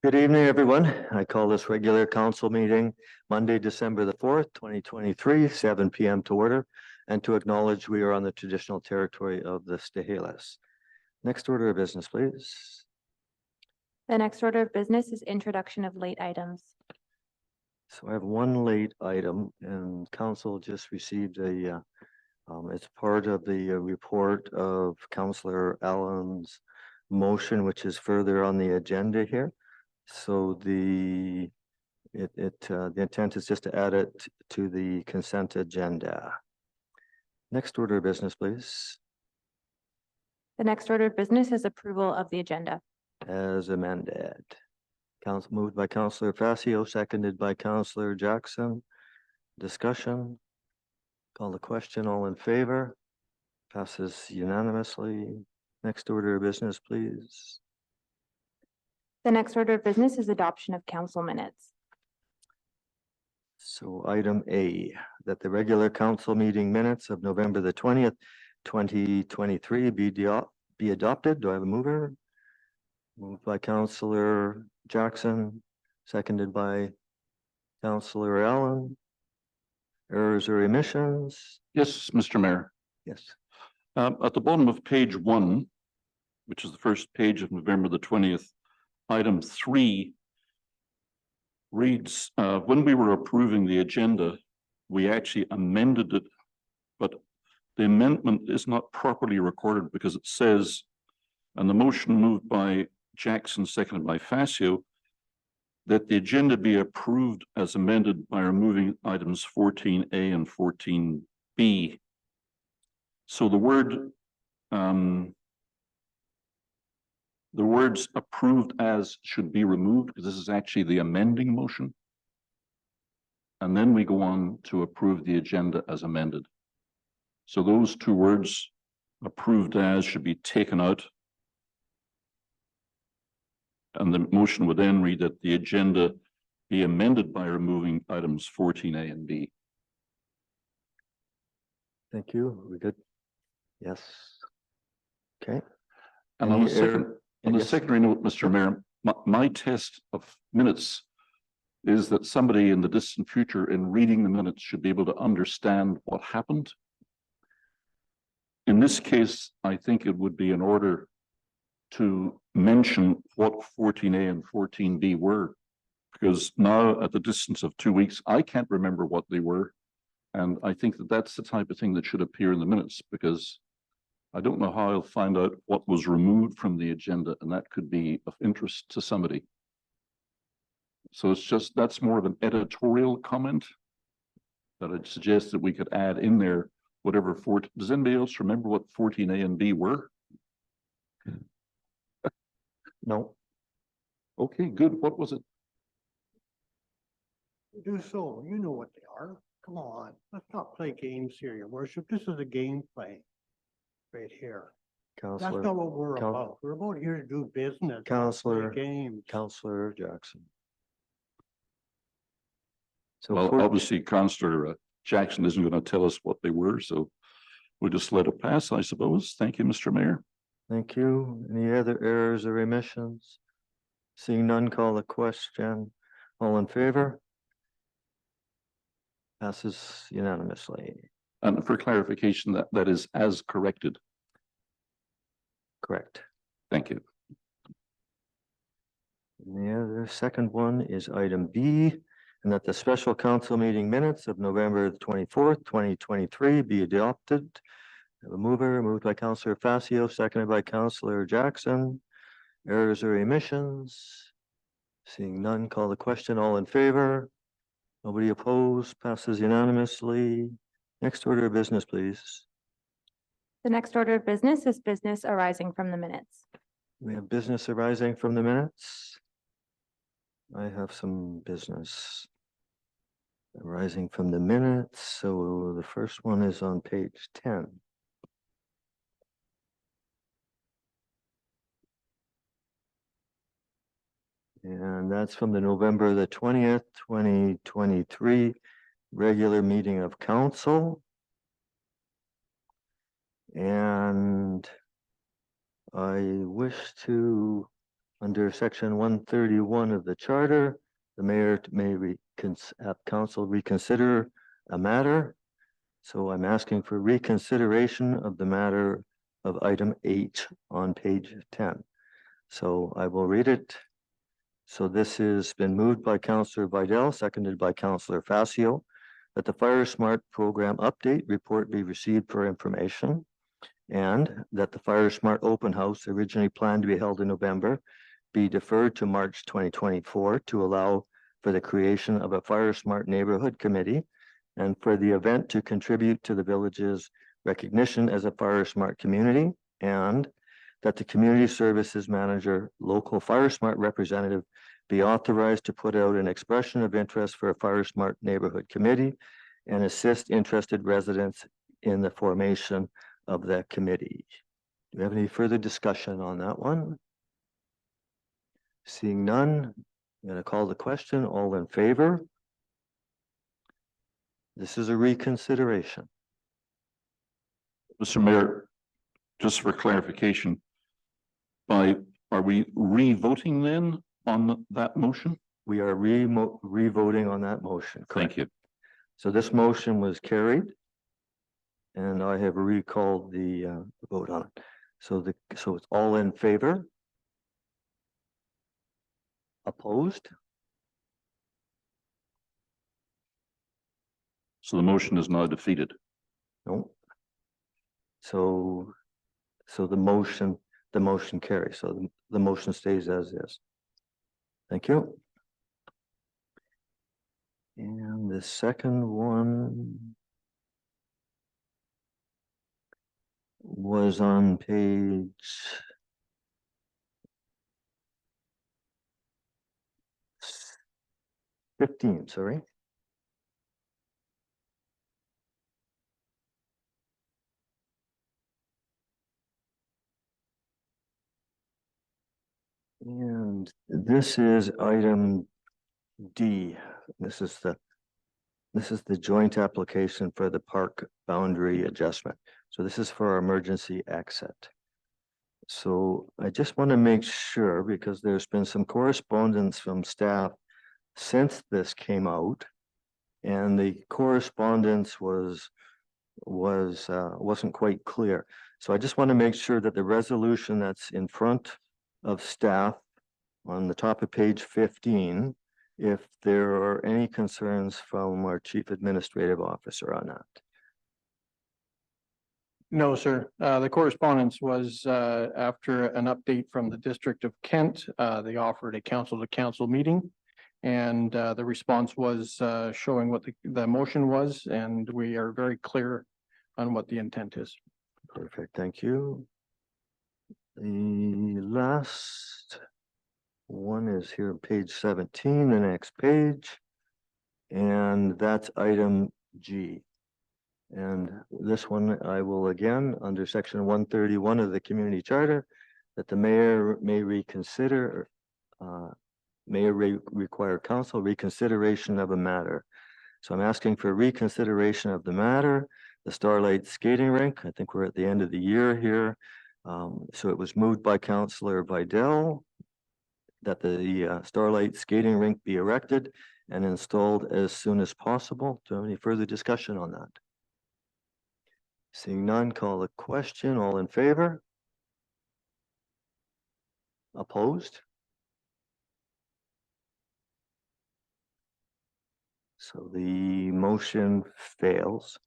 Good evening, everyone. I call this regular council meeting Monday, December the 4th, 2023, 7 p.m. to order, and to acknowledge we are on the traditional territory of the Stehelas. Next order of business, please. The next order of business is introduction of late items. So I have one late item, and council just received it's part of the report of Councillor Allen's motion, which is further on the agenda here. So the intent is just to add it to the consent agenda. Next order of business, please. The next order of business is approval of the agenda. As amended. Council moved by Councillor Facio, seconded by Councillor Jackson. Discussion. Call the question. All in favor? Passes unanimously. Next order of business, please. The next order of business is adoption of council minutes. So item A, that the regular council meeting minutes of November the 20th, 2023 be adopted. Do I have a mover? Moved by Councillor Jackson, seconded by Councillor Allen. Errors or omissions? Yes, Mr. Mayor. Yes. At the bottom of page 1, which is the first page of November the 20th, item 3 reads, when we were approving the agenda, we actually amended it, but the amendment is not properly recorded because it says, and the motion moved by Jackson, seconded by Facio, that the agenda be approved as amended by removing items 14A and 14B. So the words approved as should be removed because this is actually the amending motion. And then we go on to approve the agenda as amended. So those two words, approved as, should be taken out. And the motion would then read that the agenda be amended by removing items 14A and B. Thank you. Are we good? Yes. Okay. And on a secondary note, Mr. Mayor, my test of minutes is that somebody in the distant future in reading the minutes should be able to understand what happened. In this case, I think it would be in order to mention what 14A and 14B were, because now at the distance of 2 weeks, I can't remember what they were. And I think that that's the type of thing that should appear in the minutes, because I don't know how I'll find out what was removed from the agenda, and that could be of interest to somebody. So it's just, that's more of an editorial comment that I'd suggest that we could add in there, whatever does anybody else remember what 14A and B were? No. Okay, good. What was it? Do so. You know what they are. Come on. Let's not play games here, Your Worship. This is a game play right here. Councillor. That's not what we're about. We're about here to do business. Councillor. Games. Councillor Jackson. So well, obviously, Councillor Jackson isn't going to tell us what they were, so we'll just let it pass, I suppose. Thank you, Mr. Mayor. Thank you. Any other errors or omissions? Seeing none, call the question. All in favor? Passes unanimously. And for clarification, that is as corrected. Correct. Thank you. And the other second one is item B, and that the special council meeting minutes of November the 24th, 2023 be adopted. A mover, moved by Councillor Facio, seconded by Councillor Jackson. Errors or omissions? Seeing none, call the question. All in favor? Nobody opposed? Passes unanimously. Next order of business, please. The next order of business is business arising from the minutes. We have business arising from the minutes. I have some business arising from the minutes. So the first one is on page 10. And that's from the November the 20th, 2023 regular meeting of council. And I wish to Under section 131 of the charter, the mayor may have council reconsider a matter. So I'm asking for reconsideration of the matter of item 8 on page 10. So I will read it. So this has been moved by Councillor Vidal, seconded by Councillor Facio, that the Fire Smart Program update report be received for information, and that the Fire Smart Open House, originally planned to be held in November, be deferred to March 2024 to allow for the creation of a Fire Smart Neighborhood Committee and for the event to contribute to the village's recognition as a Fire Smart community, and that the community services manager, local Fire Smart representative be authorized to put out an expression of interest for a Fire Smart Neighborhood Committee and assist interested residents in the formation of that committee. Do we have any further discussion on that one? Seeing none, I'm going to call the question. All in favor? This is a reconsideration. Mr. Mayor, just for clarification, are we re-voting then on that motion? We are re-voting on that motion. Thank you. So this motion was carried, and I have recalled the vote on it. So it's all in favor? Opposed? So the motion is now defeated. No. So the motion carries. So the motion stays as is. Thank you. And the second one was on page 15, sorry. And this is item D. This is the joint application for the park boundary adjustment. So this is for our emergency exit. So I just want to make sure, because there's been some correspondence from staff since this came out, and the correspondence wasn't quite clear. So I just want to make sure that the resolution that's in front of staff on the top of page 15, if there are any concerns from our chief administrative officer on that. No, sir. The correspondence was after an update from the District of Kent. They offered a council-to-council meeting. And the response was showing what the motion was, and we are very clear on what the intent is. Perfect, thank you. The last one is here, page 17, the next page. And that's item G. And this one I will again, under section 131 of the community charter, that the mayor may reconsider, require council reconsideration of a matter. So I'm asking for reconsideration of the matter, the Starlight Skating Rink. I think we're at the end of the year here. So it was moved by Councillor Vidal that the Starlight Skating Rink be erected and installed as soon as possible. Do you have any further discussion on that? Seeing none, call the question. All in favor? Opposed? So the motion fails.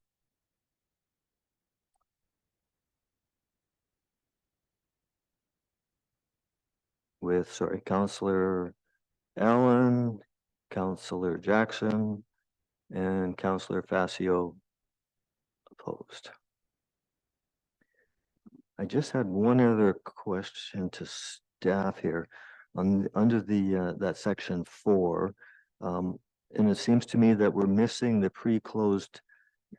With, sorry, Councillor Allen, Councillor Jackson, and Councillor Facio opposed. I just had one other question to staff here on under the that section 4. And it seems to me that we're missing the pre-closed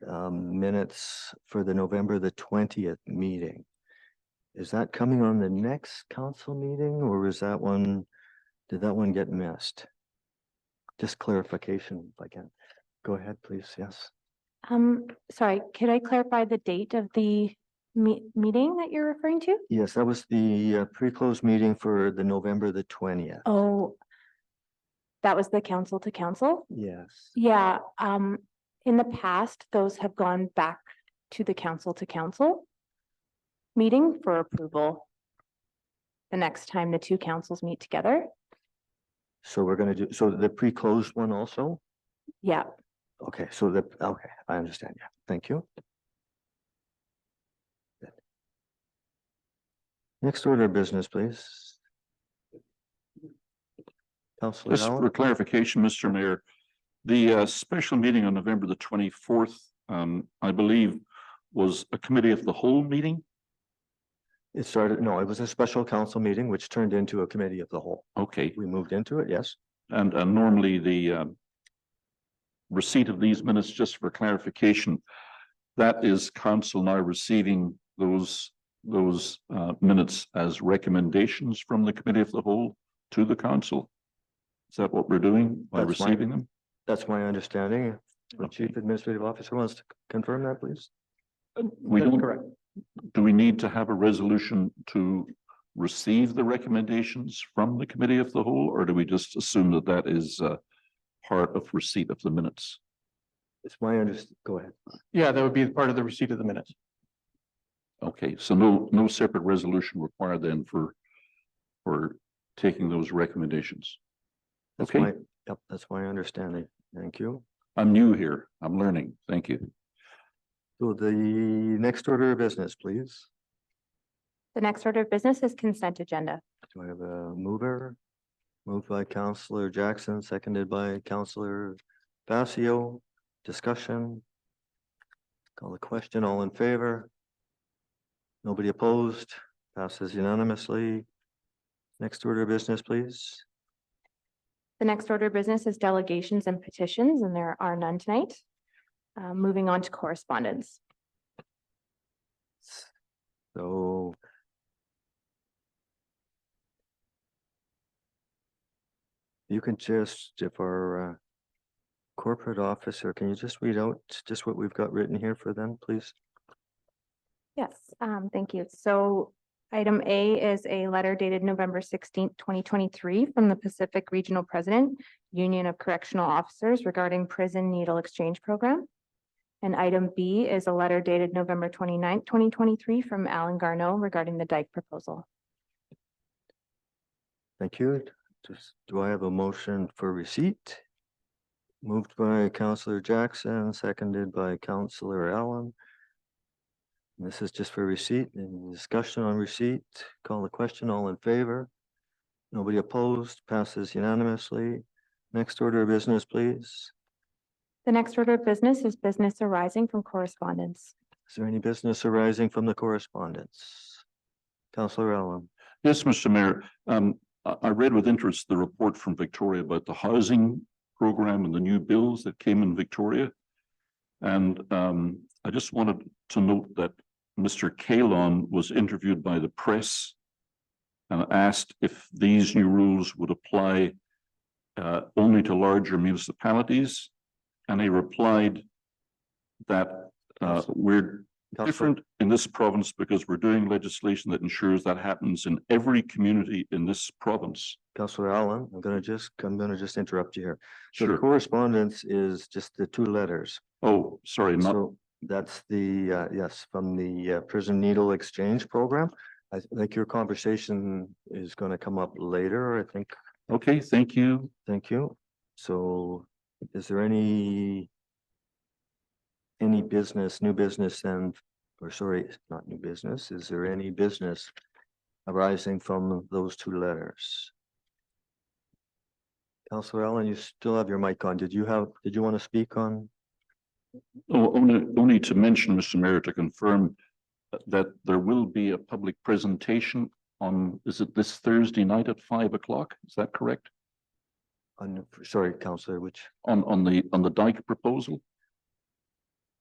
minutes for the November the 20th meeting. Is that coming on the next council meeting, or is that one, did that one get missed? Just clarification if I can. Go ahead, please. Yes. Sorry, could I clarify the date of the meeting that you're referring to? Yes, that was the pre-closed meeting for the November the 20th. Oh, that was the council to council? Yes. Yeah, in the past, those have gone back to the council to council meeting for approval the next time the two councils meet together. So we're gonna do, so the pre-closed one also? Yeah, Okay, okay, I understand. Yeah, thank you. Good. Next order of business, please. Councillor Just for Allen? clarification, Mr. Mayor, the special meeting on November the 24th, I believe, was a committee of the whole meeting. It started, no, it was a special council meeting, which turned into a committee of the whole. Okay, We moved into it, yes. and normally the receipt of these minutes, just for clarification, that is council now receiving those minutes as recommendations from the committee of the whole to the council. Is that what we're doing by That's receiving them? That's my understanding. The Okay. Chief Administrative Officer wants to confirm that, please. We That's don't, correct. do we need to have a resolution to receive the recommendations from the committee of the whole, or do we just assume that that is part of receipt of the minutes? It's my go ahead. Yeah, that would be part of the receipt of the minutes. Okay, so no separate resolution required then for taking those recommendations. That's Okay. yep, that's my understanding. Thank you. I'm new here. I'm learning. Thank you. So the next order of business, please. the next order of business is consent agenda. Do I have a mover? Moved by Councillor Jackson, seconded by Councillor Basio. Discussion. Call the question. All in favor? Nobody opposed? Passes unanimously. Next order of business, please. The next order of business is delegations and petitions, and there are none tonight. Moving on to correspondence. So you can just, if our corporate officer, can you just read out just what we've got written here for them, please? Yes, thank you. So item A is a letter dated November 16th, 2023 from the Pacific Regional President, Union of Correctional Officers regarding prison needle exchange program. And item B is a letter dated November 29th, 2023 from Alan Garneau regarding the dike proposal. Thank you. Do I have a motion for receipt? Moved by Councillor Jackson, seconded by Councillor Allen. This is just for receipt and discussion on receipt. Call the question. All in favor? Nobody opposed? Passes unanimously. Next order of business, please. The next order of business is business arising from correspondence. Is there any business arising from the correspondence? Councillor Allen. Yes, Mr. Mayor. I read with interest the report from Victoria about the housing program and the new bills that came in Victoria. And I just wanted to note that Mr. Kalon was interviewed by the press and asked if these new rules would apply only to larger municipalities. And he replied that we're different in this province because we're doing legislation that ensures that happens in every community in this province. Councillor Allen, I'm gonna just interrupt you here. So the Sure. correspondence is just the two letters. Oh, sorry, not, So that's the, yes, from the prison needle exchange program. I think your conversation is gonna come up later, I think. okay, thank you. Thank you. So is there any business, new business and, or sorry, not new business, is there any business arising from those two letters? Councillor Allen, you still have your mic on. Did you want to speak on? Oh, only to mention, Mr. Mayor, to confirm that there will be a public presentation on, is it this Thursday night at 5 o'clock? Is that correct? Sorry, Councillor, which? On the dike proposal?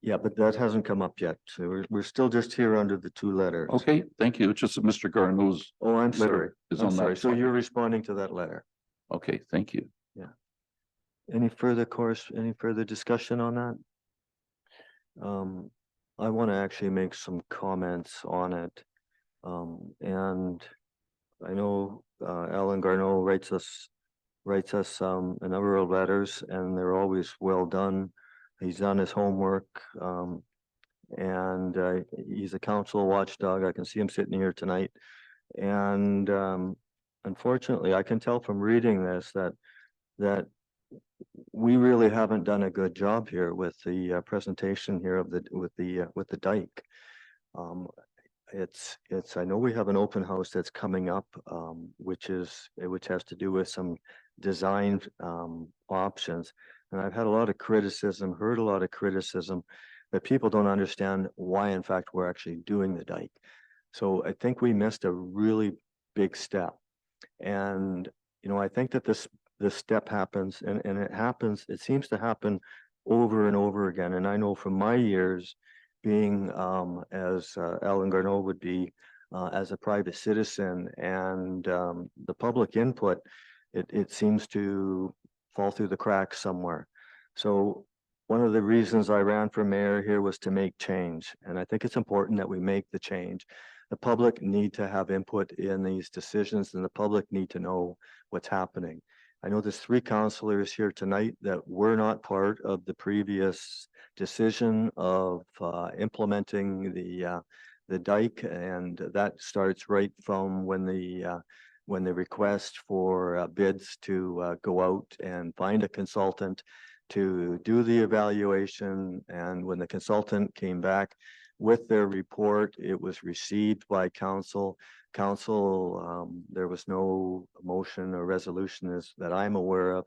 Yeah, but that hasn't come up yet. So we're still just here under the two letters. Okay, thank you. It's just that Mr. Garneau's Oh, I'm letter sorry. is I'm on sorry. that. So you're responding to that letter. Okay, thank you. Any further discussion on that? I want to actually make some comments on it. And I know Alan Garneau writes us a number of letters, and they're always well done. He's done his homework, and he's a council watchdog. I can see him sitting here tonight. And unfortunately, I can tell from reading this that we really haven't done a good job here with the presentation here of with the dike. I know we have an open house that's coming up, which has to do with some design options. And I've had a lot of criticism, heard a lot of criticism that people don't understand why, in fact, we're actually doing the dike. So I think we missed a really big step. And, I think that this step happens, and it seems to happen over and over again. And I know from my years being as Alan Garneau would be as a private citizen, and the public input, it seems to fall through the cracks somewhere. So one of the reasons I ran for mayor here was to make change. And I think it's important that we make the change. The public need to have input in these decisions, and the public need to know what's happening. I know there's 3 councillors here tonight that were not part of the previous decision of implementing the dike, and that starts right from when the request for bids to go out and find a consultant to do the evaluation. And when the consultant came back with their report, it was received by council. There was no motion or resolution that I'm aware of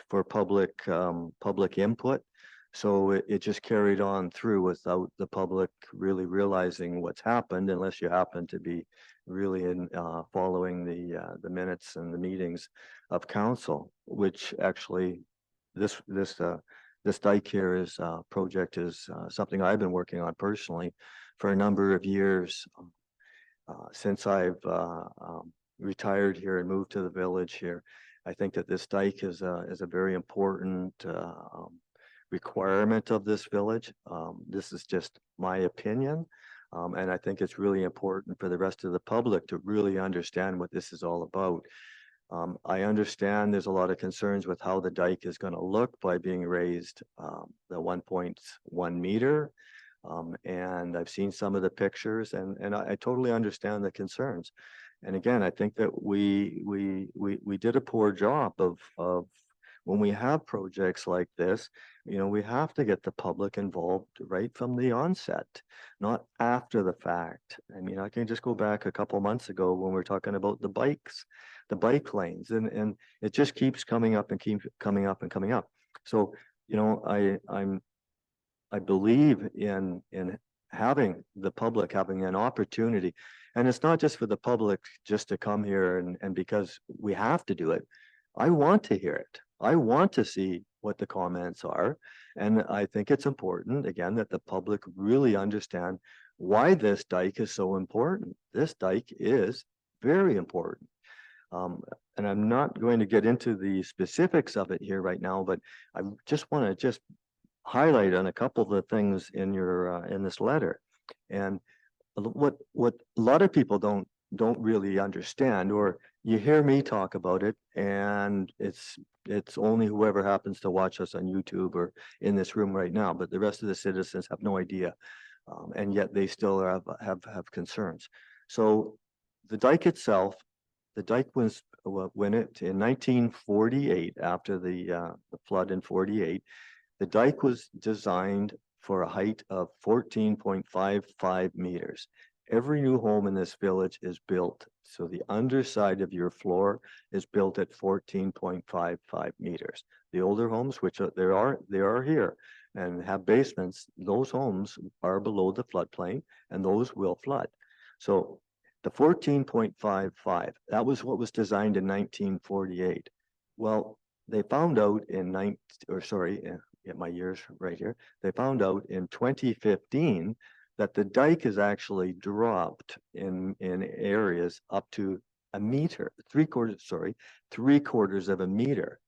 for public input. So it just carried on through without the public really realizing what's happened, unless you happen to be really following the minutes and the meetings of council, which actually this dike here is project is something I've been working on personally for a number of years. Since I've retired here and moved to the village here, I think that this dike is a very important requirement of this village. This is just my opinion. And I think it's really important for the rest of the public to really understand what this is all about. I understand there's a lot of concerns with how the dike is going to look by being raised the 1.1 meter. And I've seen some of the pictures, and I totally understand the concerns. And again, I think that we did a poor job of when we have projects like this, we have to get the public involved right from the onset, not after the fact. I mean, I can just go back a couple months ago when we were talking about the bike lanes, and it just keeps coming up and keep coming up and coming up. So, I believe in having the public having an opportunity, and it's not just for the public just to come here and because we have to do it. I want to hear it. I want to see what the comments are. And I think it's important, again, that the public really understand why this dike is so important. This dike is very important. And I'm not going to get into the specifics of it here right now, but I just want to highlight on a couple of the things in your in this letter. And what a lot of people don't really understand, or you hear me talk about it, and it's only whoever happens to watch us on YouTube or in this room right now, but the rest of the citizens have no idea, and yet they still have concerns. So the dike itself, the dike was when it in 1948, after the flood in 48, the dike was designed for a height of 14.55 meters. Every new home in this village is built, so the underside of your floor is built at 14.55 meters. The older homes, which they are here and have basements, those homes are below the floodplain, and those will flood. So the 14.55, that was what was designed in 1948. Well, they found out get my years right here. They found out in 2015 that the dike is actually dropped in areas up to a meter, three quarters of a meter.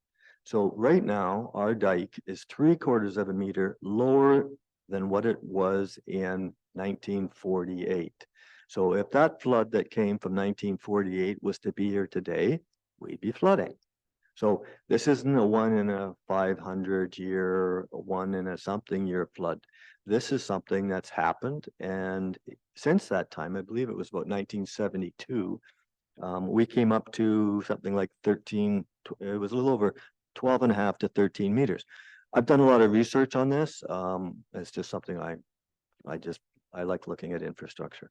So right now, our dike is 3/4 of a meter lower than what it was in 1948. So if that flood that came from 1948 was to be here today, we'd be flooding. So this isn't a 1 in a 500 year, 1 in a something year flood. This is something that's happened. And since that time, I believe it was about 1972, we came up to something like 13, it was a little over 12 and a half to 13 meters. I've done a lot of research on this. It's just something I like looking at infrastructure.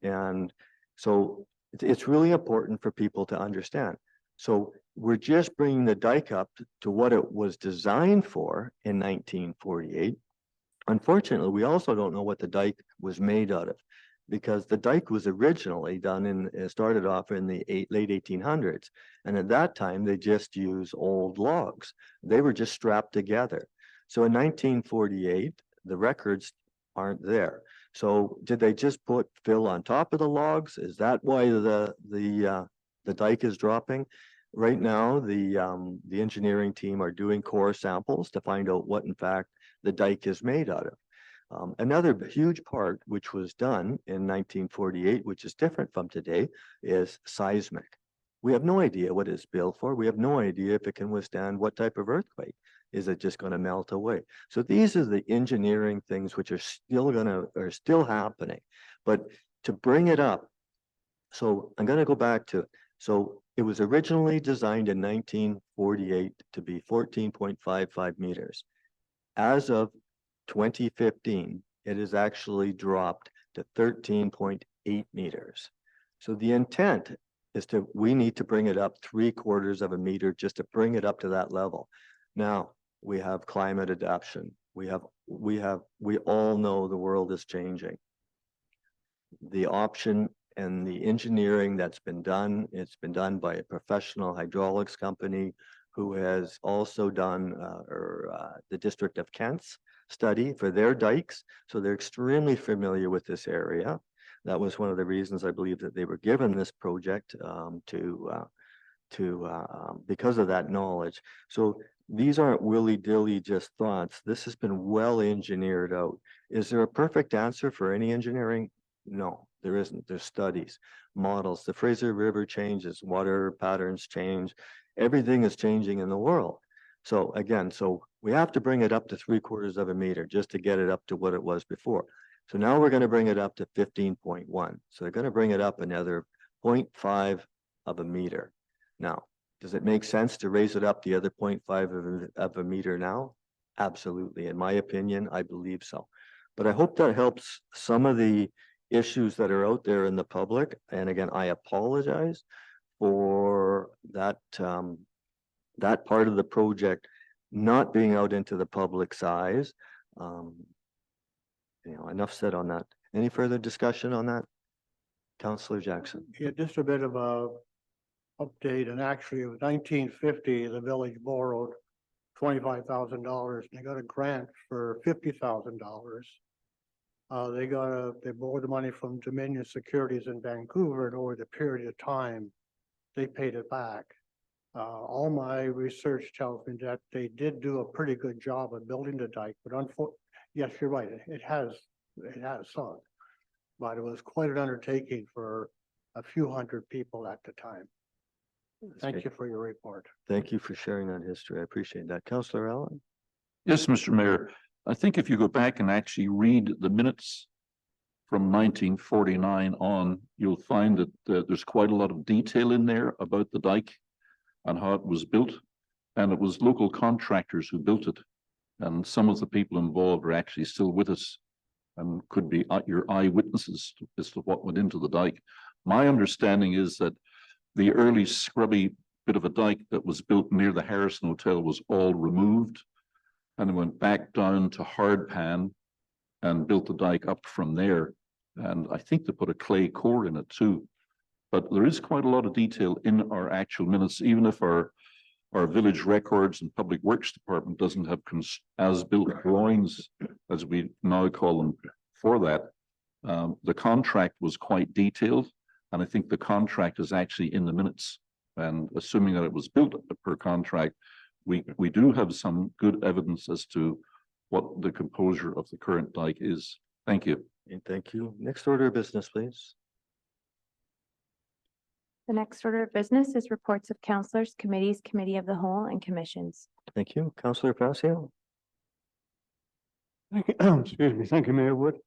And so it's really important for people to understand. So we're just bringing the dike up to what it was designed for in 1948. Unfortunately, we also don't know what the dike was made out of, because the dike was originally done started off in the late 1800s. And at that time, they just used old logs. They were just strapped together. So in 1948, the records aren't there. So did they just put fill on top of the logs? Is that why the dike is dropping? Right now, the engineering team are doing core samples to find out what in fact the dike is made out of. Another huge part which was done in 1948, which is different from today, is seismic. We have no idea what it's built for. We have no idea if it can withstand what type of earthquake. Is it just going to melt away? So these are the engineering things which are still happening. But to bring it up, so I'm going to go back to, so it was originally designed in 1948 to be 14.55 meters. As of 2015, it is actually dropped to 13.8 meters. So the intent is we need to bring it up 3/4 of a meter just to bring it up to that level. Now we have climate adaptation. We all know the world is changing. The option and the engineering that's been done, it's been done by a professional hydraulics company who has also done the District of Kent's study for their dikes. So they're extremely familiar with this area. That was one of the reasons I believe that they were given this project because of that knowledge. So these aren't willy-dilly just thoughts. This has been well engineered out. Is there a perfect answer for any engineering? No, there isn't. There's studies, models. The Fraser River changes, water patterns change. Everything is changing in the world. So again, we have to bring it up to 3/4 of a meter just to get it up to what it was before. So now we're going to bring it up to 15.1. So they're going to bring it up another 0.5 of a meter. Now, does it make sense to raise it up the other 0.5 of a meter now? Absolutely. In my opinion, I believe so. But I hope that helps some of the issues that are out there in the public. And again, I apologize for that part of the project not being out into the public's eyes. Enough said on that. Any further discussion on that? Councillor Jackson. Yeah, just a bit of a update. And actually, it was 1950, the village borrowed $25,000. They got a grant for $50,000. They borrowed the money from Dominion Securities in Vancouver, and over the period of time, they paid it back. All my research tells me that they did do a pretty good job of building the dike, but yes, you're right, it has sunk, but it was quite an undertaking for a few hundred people at the time. Thank you for your report. Thank you for sharing that history. I appreciate that. Councillor Allen? Yes, Mr. Mayor. I think if you go back and actually read the minutes from 1949 on, you'll find that there's quite a lot of detail in there about the dike and how it was built. And it was local contractors who built it. And some of the people involved are actually still with us and could be your eyewitnesses as to what went into the dike. My understanding is that the early scrubby bit of a dike that was built near the Harrison Hotel was all removed, and it went back down to Hardpan and built the dike up from there. And I think they put a clay core in it too. But there is quite a lot of detail in our actual minutes, even if our village records and public works department doesn't have as-built drawings, as we now call them, for that. The contract was quite detailed, and I think the contract is actually in the minutes. And assuming that it was built per contract, we do have some good evidence as to what the composure of the current dike is. Thank you. And thank you. Next order of business, please. The next order of business is reports of councilors, committees, committee of the whole, and commissions. Thank you. Councillor Facio. Thank you. Excuse me. Thank you, Mayor Wood.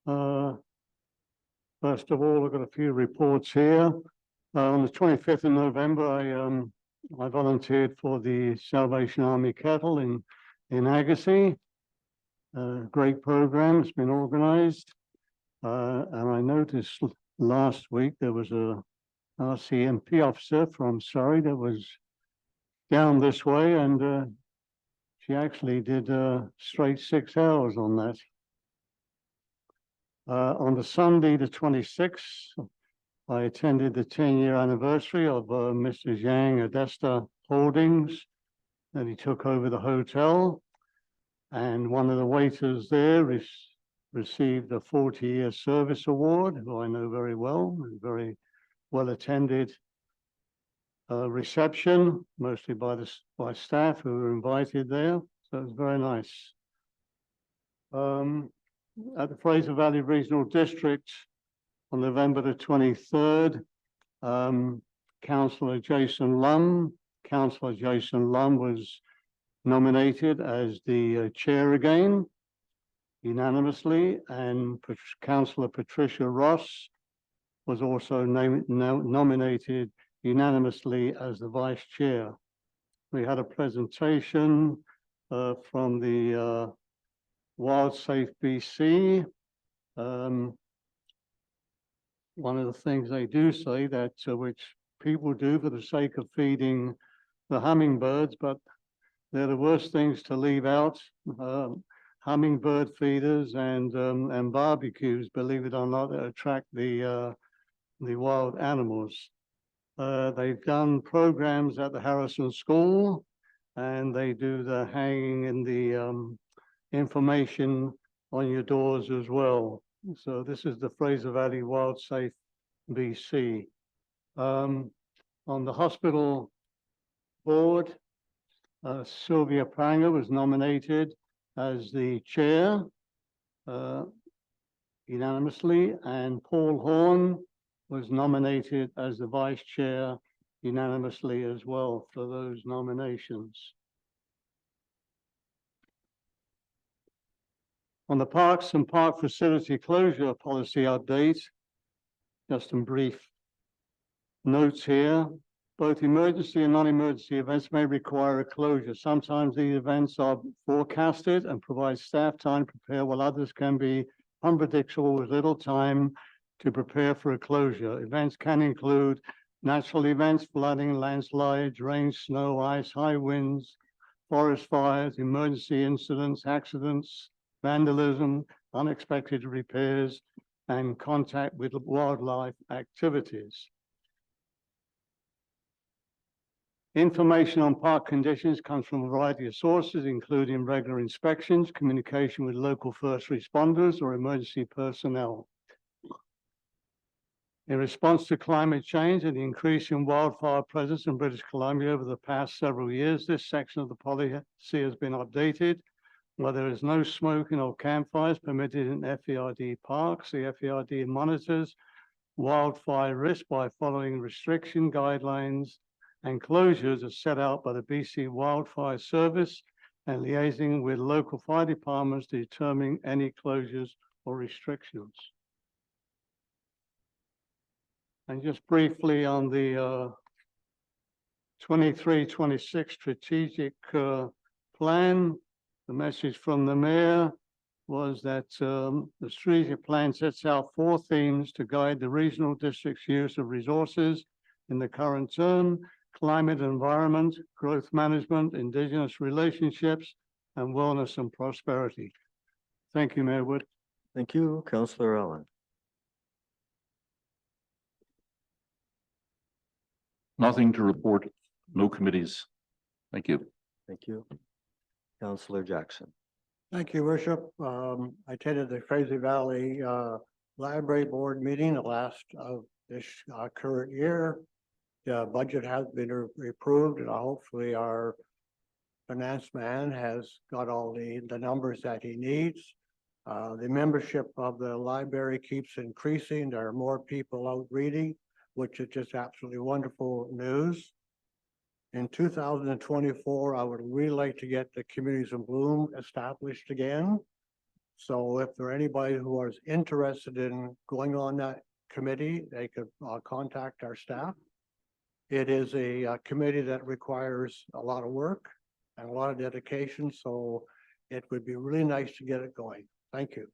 First of all, I've got a few reports here. On the 25th of November, I volunteered for the Salvation Army Kettle in Agassiz. Great program. It's been organized. And I noticed last week there was a RCMP officer from Surrey that was down this way, and she actually did straight 6 hours on that. On the Sunday, the 26th, I attended the 10-year anniversary of Mr. Zhang Adesta Holdings, that he took over the hotel. And one of the waiters there received a 40-year service award, who I know very well, and very well attended reception, mostly by staff who were invited there. So it was very nice. At the Fraser Valley Regional District on November the 23rd, Councillor Jason Lum was nominated as the chair again, unanimously, and Councillor Patricia Ross was also nominated unanimously as the vice chair. We had a presentation from the Wild Safe BC. One of the things they do say that which people do for the sake of feeding the hummingbirds, but they're the worst things to leave out. Hummingbird feeders and barbecues, believe it or not, that attract the wild animals. They've done programs at the Harrison School, and they do the hanging and the information on your doors as well. So this is the Fraser Valley Wild Safe BC. On the hospital board, Sylvia Pranger was nominated as the chair unanimously, and Paul Horn was nominated as the vice chair unanimously as well for those nominations. On the parks and park facility closure policy update, just some brief notes here. Both emergency and non-emergency events may require a closure. Sometimes these events are forecasted and provide staff time to prepare, while others can be unpredictable with little time to prepare for a closure. Events can include natural events, flooding, landslides, rain, snow, ice, high winds, forest fires, emergency incidents, accidents, vandalism, unexpected repairs, and contact with wildlife activities. Information on park conditions comes from a variety of sources, including regular inspections, communication with local first responders or emergency personnel. In response to climate change and the increase in wildfire presence in British Columbia over the past several years, this section of the policy has been updated. Where there is no smoking or campfires permitted in FERD parks, the FERD monitors wildfire risk by following restriction guidelines and closures as set out by the BC Wildfire Service and liaising with local fire departments to determine any closures or restrictions. And just briefly on the 23-26 strategic plan, the message from the mayor was that the strategic plan sets out 4 themes to guide the regional district's use of resources in the current term: climate and environment, growth management, Indigenous relationships, and wellness and prosperity. Thank you, Mayor Wood. Thank you, Councillor Allen. Nothing to report. No committees. Thank you. Thank you. Councillor Jackson. Thank you, Worship. I attended the Fraser Valley Library Board meeting, the last of this current year. The budget has been approved, and hopefully our finance man has got all the numbers that he needs. The membership of the library keeps increasing. There are more people out reading, which is just absolutely wonderful news. In 2024, I would really like to get the Communities in Bloom established again. So if there are anybody who is interested in going on that committee, they could contact our staff. It is a committee that requires a lot of work and a lot of dedication, so it would be really nice to get it going. Thank you.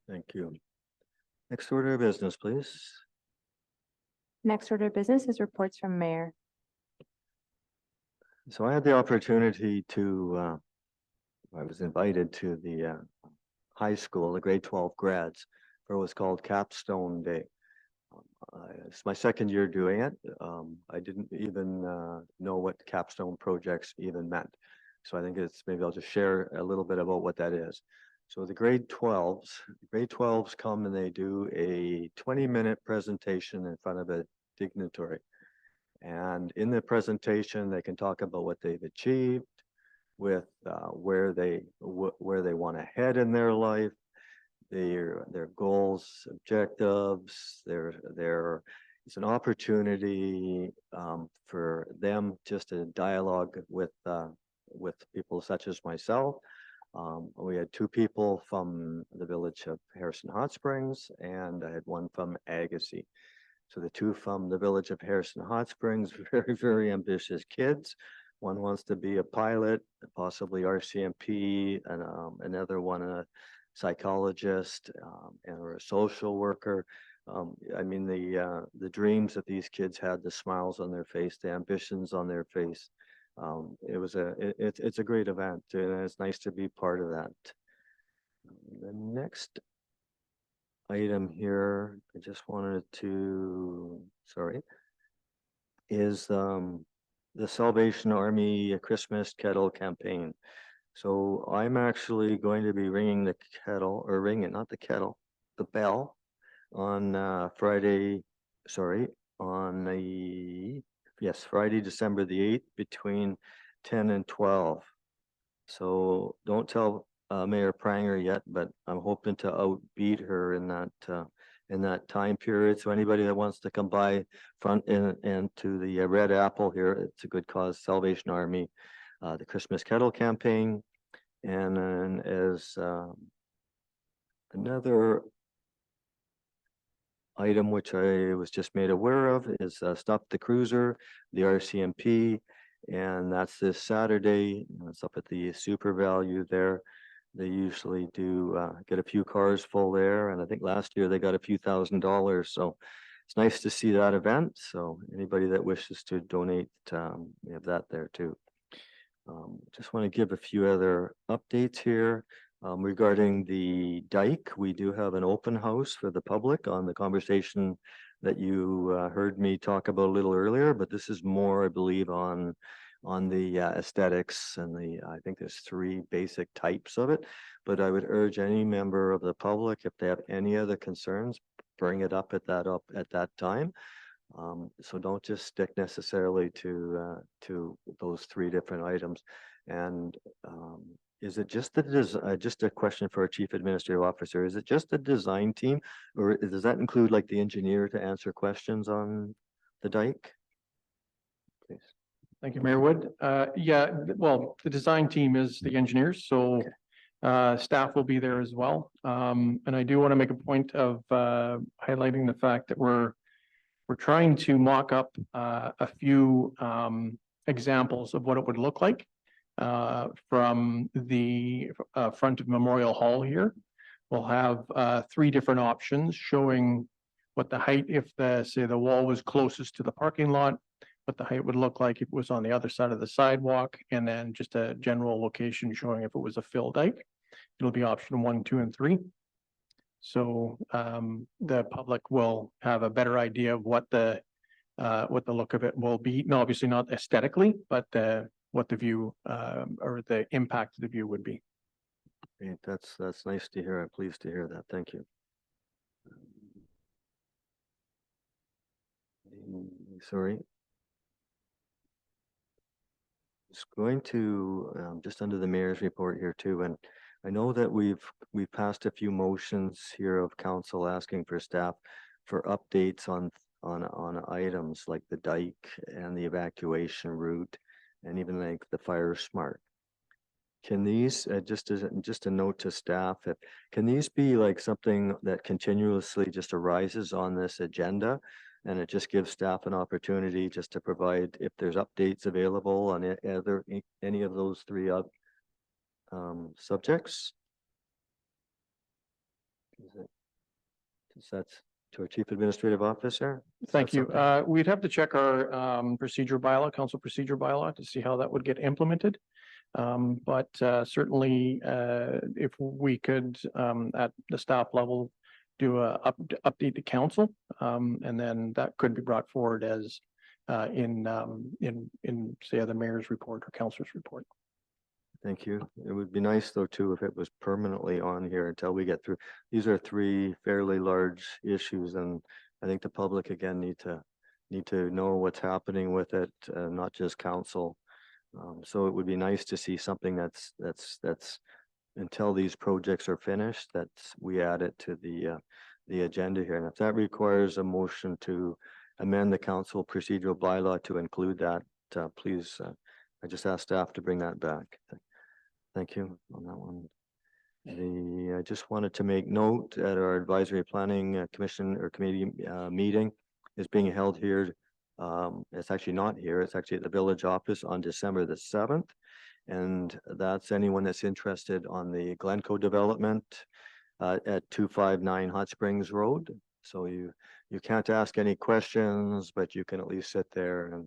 Thank you. Next order of business, please. Next order of business is reports from mayor. So I had the opportunity to, I was invited to the high school, the grade 12 grads, for what's called Capstone Day. It's my second year doing it. I didn't even know what capstone projects even meant. So I think maybe I'll just share a little bit about what that is. So the grade 12s come and they do a 20-minute presentation in front of a dignitary. And in the presentation, they can talk about what they've achieved, with where they want to head in their life, their goals, objectives. It's an opportunity for them just to dialogue with people such as myself. We had two people from the village of Harrison Hot Springs, and I had one from Agassiz. So the two from the village of Harrison Hot Springs, very, very ambitious kids. One wants to be a pilot, possibly RCMP, and another one a psychologist or a social worker. I mean, the dreams that these kids had, the smiles on their face, the ambitions on their face. It's a great event, and it's nice to be part of that. The next item here, I just wanted to, is the Salvation Army Christmas Kettle campaign. So I'm actually going to be ringing the kettle, or ringing, not the kettle, the bell on Friday, Friday, December the 8th between 10 and 12. So don't tell Mayor Pranger yet, but I'm hoping to outbeat her in that time period. So anybody that wants to come by front and to the Red Apple here, it's a good cause, Salvation Army, the Christmas Kettle campaign. And then as another item which I was just made aware of is Stop the Cruiser, the RCMP, and that's this Saturday. It's up at the Super Value there. They usually do get a few cars full there, and I think last year they got a few $1,000s. So it's nice to see that event. So anybody that wishes to donate, we have that there too. Just want to give a few other updates here. Regarding the dike, we do have an open house for the public on the conversation that you heard me talk about a little earlier, but this is more, I believe, on the aesthetics and I think there's 3 basic types of it. But I would urge any member of the public, if they have any other concerns, bring it up at that time. So don't just stick necessarily to those 3 different items. And is it just just a question for our Chief Administrative Officer? Is it just the design team, or does that include like the engineer to answer questions on the dike? Please. Thank you, Mayor Wood. Yeah, well, the design team is the engineers, so staff will be there as well. And I do want to make a point of highlighting the fact that we're trying to mock up a few examples of what it would look like from the front of Memorial Hall here. We'll have 3 different options showing what the height, if say the wall was closest to the parking lot, what the height would look like if it was on the other side of the sidewalk, and then just a general location showing if it was a fill dike. It'll be option 1, 2, and 3. So the public will have a better idea of what the look of it will be. No, obviously not aesthetically, but what the view or the impact of the view would be. Great. That's nice to hear. I'm pleased to hear that. Thank you. Sorry. It's going to, just under the mayor's report here too, and I know that we've passed a few motions here of council asking for staff for updates on items like the dike and the evacuation route and even like the fire smart. Can these, just a note to staff, can these be like something that continuously just arises on this agenda? And it just gives staff an opportunity just to provide, if there's updates available on any of those three subjects? Is that to our Chief Administrative Officer? Thank you. something? We'd have to check our procedure bylaw, council procedure bylaw, to see how that would get implemented. But certainly, if we could, at the staff level, do a update to council, and then that could be brought forward as in say the mayor's report or councilor's report. Thank you. It would be nice though too if it was permanently on here until we get through. These are three fairly large issues, and I think the public again need to know what's happening with it, not just council. So it would be nice to see something that's until these projects are finished, that we add it to the agenda here. And if that requires a motion to amend the council procedural bylaw to include that, please, I just ask staff to bring that back. Thank you on that one. I just wanted to make note at our advisory planning commission or committee meeting is being held here. It's actually not here. It's actually at the village office on December the 7th. And that's anyone that's interested on the Glencoe development at 259 Hot Springs Road. So you can't ask any questions, but you can at least sit there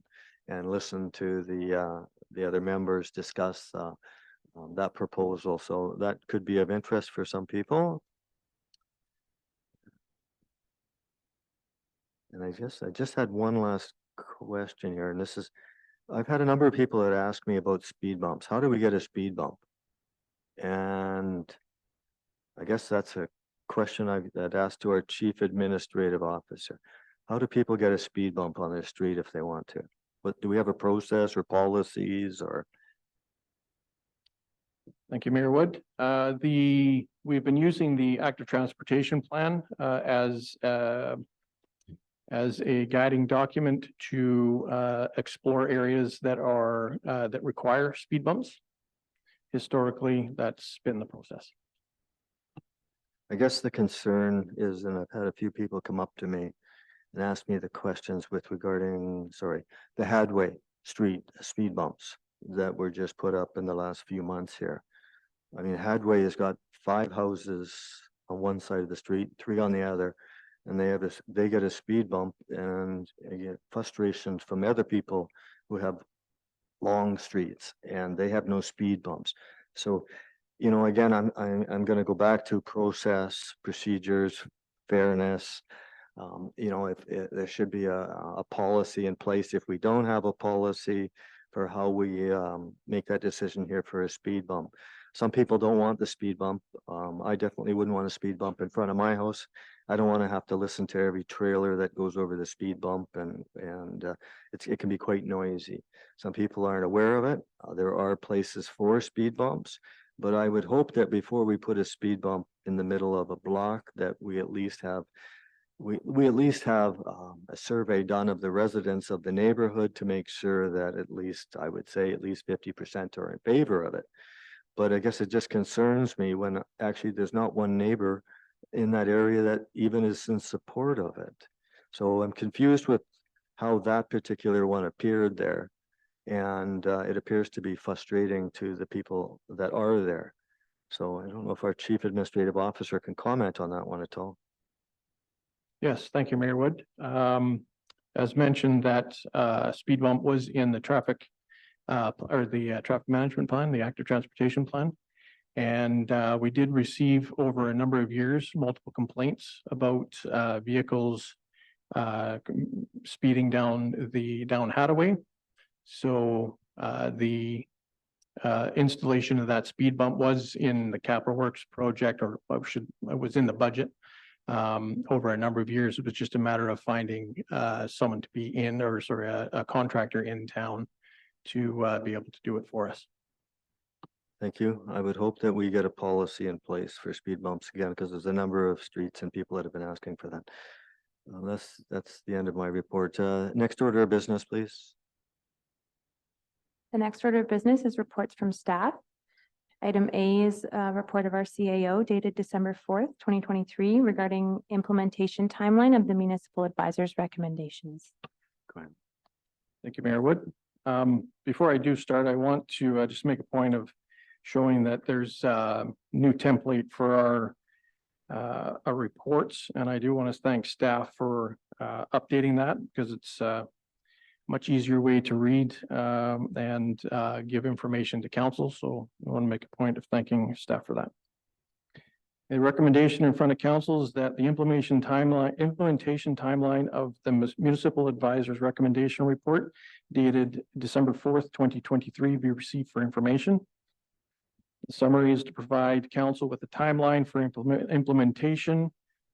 and listen to the other members discuss that proposal. So that could be of interest for some people. And I just had one last question here, and this is, I've had a number of people that ask me about speed bumps. How do we get a speed bump? And I guess that's a question I'd asked to our Chief Administrative Officer. How do people get a speed bump on their street if they want to? But do we have a process or policies or? Thank you, Mayor Wood. We've been using the active transportation plan as a guiding document to explore areas that are that require speed bumps. Historically, that's been the process. I guess the concern is, and I've had a few people come up to me and ask me the questions with regarding, the Hadway Street speed bumps that were just put up in the last few months here. I mean, Hadway has got 5 houses on one side of the street, 3 on the other, and they get a speed bump, and I get frustrations from other people who have long streets and they have no speed bumps. So, you know, again, I'm going to go back to process, procedures, fairness. You know, if there should be a policy in place. If we don't have a policy for how we make that decision here for a speed bump. Some people don't want the speed bump. I definitely wouldn't want a speed bump in front of my house. I don't want to have to listen to every trailer that goes over the speed bump, and it can be quite noisy. Some people aren't aware of it. There are places for speed bumps, but I would hope that before we put a speed bump in the middle of a block, that we at least have a survey done of the residents of the neighborhood to make sure that at least, I would say, at least 50% are in favor of it. But I guess it just concerns me when actually there's not one neighbor in that area that even is in support of it. So I'm confused with how that particular one appeared there. And it appears to be frustrating to the people that are there. So I don't know if our Chief Administrative Officer can comment on that one at all. Yes, thank you, Mayor Wood. As mentioned, that speed bump was in the traffic traffic management plan, the active transportation plan. And we did receive over a number of years, multiple complaints about vehicles speeding down Hadaway. So the installation of that speed bump was in the Capital Works project, or it was in the budget over a number of years. It was just a matter of finding someone to be in, or a contractor in town to be able to do it for us. Thank you. I would hope that we get a policy in place for speed bumps again, because there's a number of streets and people that have been asking for that. That's the end of my report. Next order of business, please. The next order of business is reports from staff. Item A is a report of our CAO dated December 4th, 2023 regarding implementation timeline of the municipal advisor's recommendations. Go ahead. Thank you, Mayor Wood. Before I do start, I want to just make a point of showing that there's a new template for our reports, and I do want to thank staff for updating that because it's a much easier way to read and give information to council. So I want to make a point of thanking staff for that. A recommendation in front of council is that the implementation timeline of the municipal advisor's recommendation report dated December 4th, 2023 be received for information. The summary is to provide council with a timeline for implementation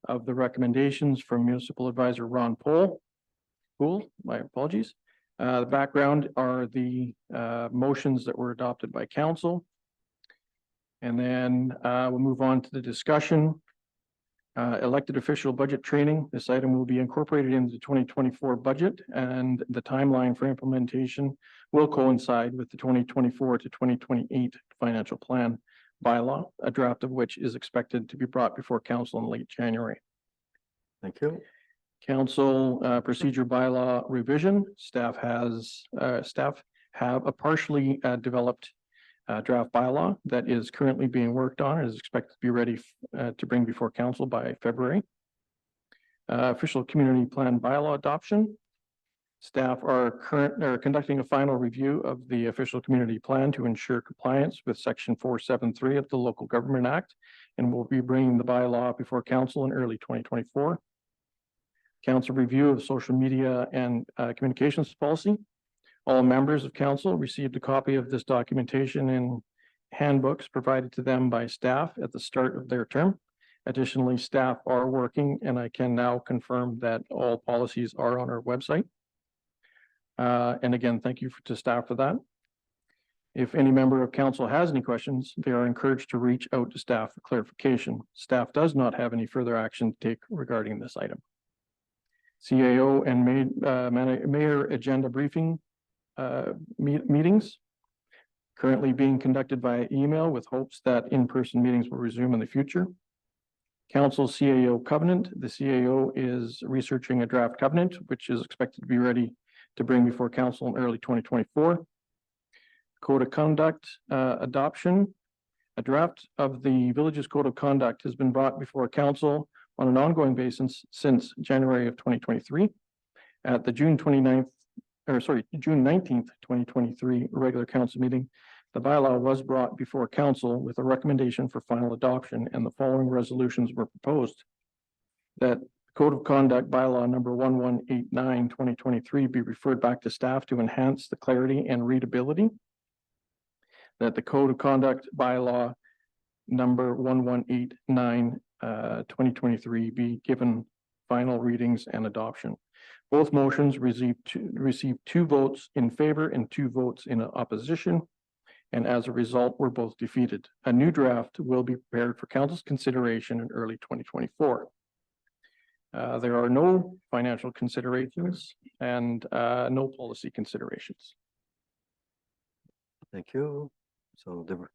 of the recommendations from municipal advisor Ron Poole. My apologies. The background are the motions that were adopted by council. And then we'll move on to the discussion. Elected official budget training. This item will be incorporated into the 2024 budget, and the timeline for implementation will coincide with the 2024 to 2028 financial plan bylaw, a draft of which is expected to be brought before council in late January. Thank you. Council procedure bylaw revision. Staff have a partially developed draft bylaw that is currently being worked on and is expected to be ready to bring before council by February. Official community plan bylaw adoption. Staff are conducting a final review of the official community plan to ensure compliance with section 473 of the Local Government Act, and will be bringing the bylaw before council in early 2024. Council review of social media and communications policy. All members of council received a copy of this documentation in handbooks provided to them by staff at the start of their term. Additionally, staff are working, and I can now confirm that all policies are on our website. And again, thank you to staff for that. If any member of council has any questions, they are encouraged to reach out to staff for clarification. Staff does not have any further action to take regarding this item. CAO and mayor agenda briefing meetings currently being conducted via email with hopes that in-person meetings will resume in the future. Council CAO covenant. The CAO is researching a draft covenant, which is expected to be ready to bring before council in early 2024. Code of conduct adoption. A draft of the village's code of conduct has been brought before council on an ongoing basis since January of 2023. At the June 19th, 2023 regular council meeting, the bylaw was brought before council with a recommendation for final adoption, and the following resolutions were proposed. That Code of Conduct bylaw number 1189 2023 be referred back to staff to enhance the clarity and readability. That the Code of Conduct bylaw number 1189 2023 be given final readings and adoption. Both motions received two votes in favor and 2 votes in opposition, and as a result were both defeated. A new draft will be prepared for council's consideration in early 2024. There are no financial considerations and no policy considerations. Thank you. So the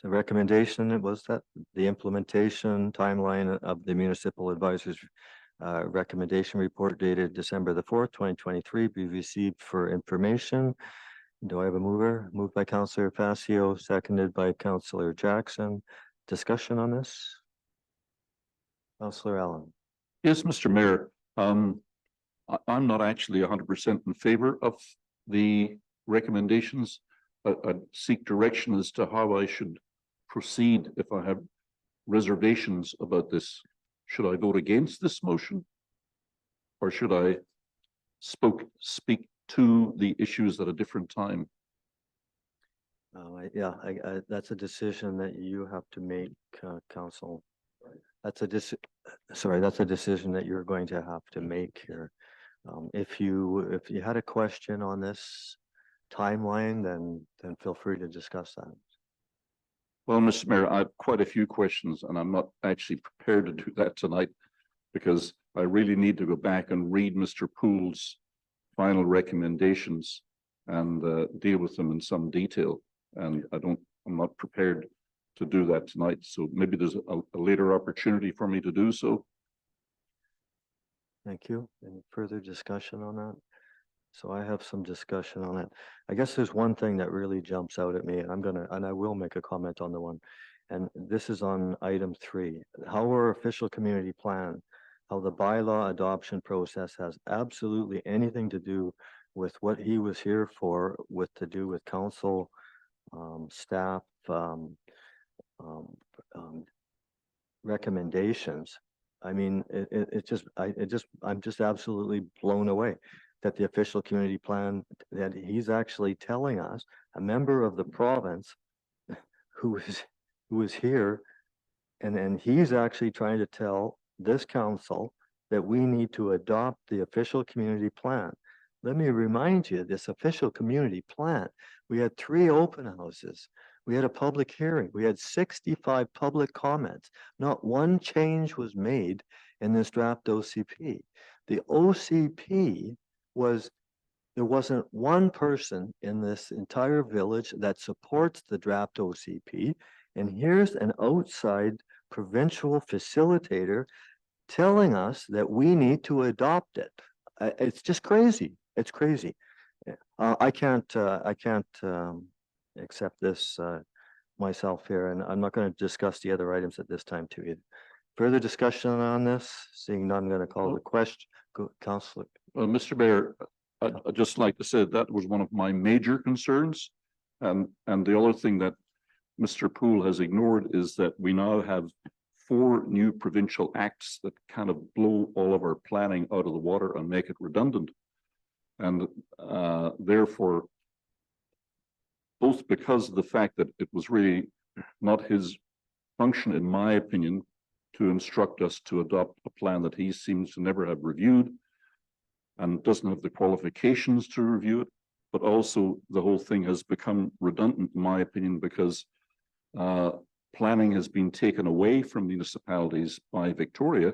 recommendation was that the implementation timeline of the municipal advisor's recommendation report dated December the 4th, 2023 be received for information. Do I have a mover? Moved by Councillor Facio, seconded by Councillor Jackson. Discussion on this? Councillor Allen. Yes, Mr. Mayor, I'm not actually 100% in favor of the recommendations. I seek direction as to how I should proceed if I have reservations about this. Should I vote against this motion? Or should I speak to the issues at a different time? That's a decision that you have to make, council. That's a decision that you're going to have to make here. If you had a question on this, timeline, then feel free to discuss that. Well, Mr. Mayor, I have quite a few questions and I'm not actually prepared to do that tonight because I really need to go back and read Mr. Poole's final recommendations and deal with them in some detail. And I'm not prepared to do that tonight. So maybe there's a later opportunity for me to do so. Thank you. Any further discussion on that? So I have some discussion on it. I guess there's one thing that really jumps out at me, and I will make a comment on the one. And this is on item 3, how our official community plan, how the bylaw adoption process has absolutely anything to do with what he was here for, to do with council, staff, recommendations. I mean, I'm just absolutely blown away that the official community plan, that he's actually telling us, a member of the province who is here, and he's actually trying to tell this council that we need to adopt the official community plan. Let me remind you, this official community plan, we had 3 open houses. We had a public hearing. We had 65 public comments. Not one change was made in this draft OCP. The OCP there wasn't one person in this entire village that supports the draft OCP. And here's an outside provincial facilitator telling us that we need to adopt it. It's just crazy. It's crazy. I can't accept this myself here, and I'm not going to discuss the other items at this time too. Further discussion on this? Seeing none, I'm going to call the question. Councillor. Well, Mr. Mayor, I'd just like to say that was one of my major concerns. And the other thing that Mr. Poole has ignored is that we now have 4 new provincial acts that kind of blow all of our planning out of the water and make it redundant. And therefore, both because of the fact that it was really not his function, in my opinion, to instruct us to adopt a plan that he seems to never have reviewed and doesn't have the qualifications to review it, but also the whole thing has become redundant, in my opinion, because planning has been taken away from municipalities by Victoria,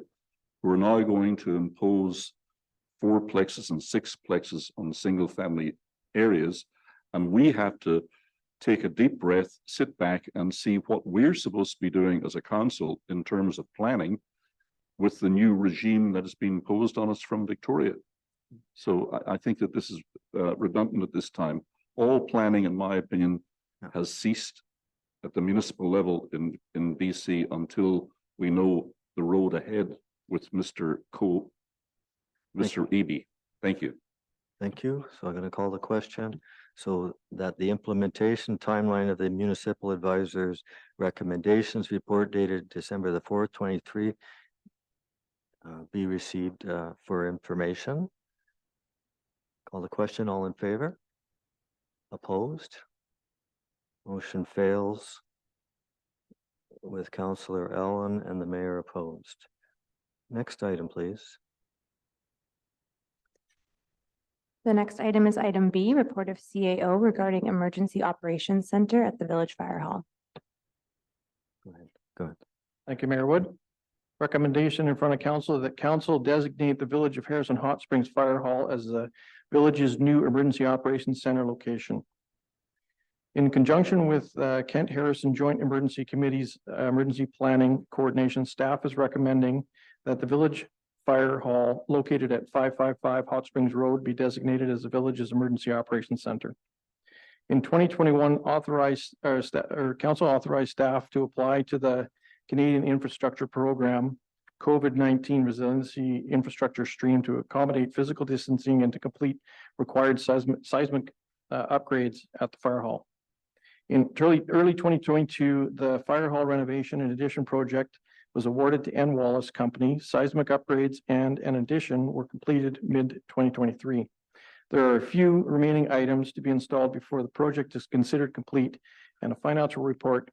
who are now going to impose 4 plexes and 6 plexes on single family areas. And we have to take a deep breath, sit back and see what we're supposed to be doing as a council in terms of planning with the new regime that has been imposed on us from Victoria. So I think that this is redundant at this time. All planning, in my opinion, has ceased at the municipal level in BC until we know the road ahead with Mr. Eby. Thank you. Thank you. So I'm going to call the question. So that the implementation timeline of the municipal advisors recommendations report dated December the 4th, 23 be received for information. Call the question. All in favor? Opposed? Motion fails with Councillor Allen and the mayor opposed. Next item, please. The next item is item B, report of CAO regarding Emergency Operations Center at the Village Fire Hall. Go ahead. Go ahead. Thank you, Mayor Wood. Recommendation in front of council that council designate the Village of Harrison Hot Springs Fire Hall as the village's new Emergency Operations Center location. In conjunction with Kent Harrison Joint Emergency Committee's emergency planning coordination, staff is recommending that the Village Fire Hall located at 555 Hot Springs Road be designated as the village's emergency operations center. In 2021, council authorized staff to apply to the Canadian Infrastructure Program COVID-19 Resiliency Infrastructure Stream to accommodate physical distancing and to complete required seismic upgrades at the fire hall. In early 2022, the fire hall renovation and addition project was awarded to N. Wallace Company. Seismic upgrades and an addition were completed mid-2023. There are a few remaining items to be installed before the project is considered complete, and a financial report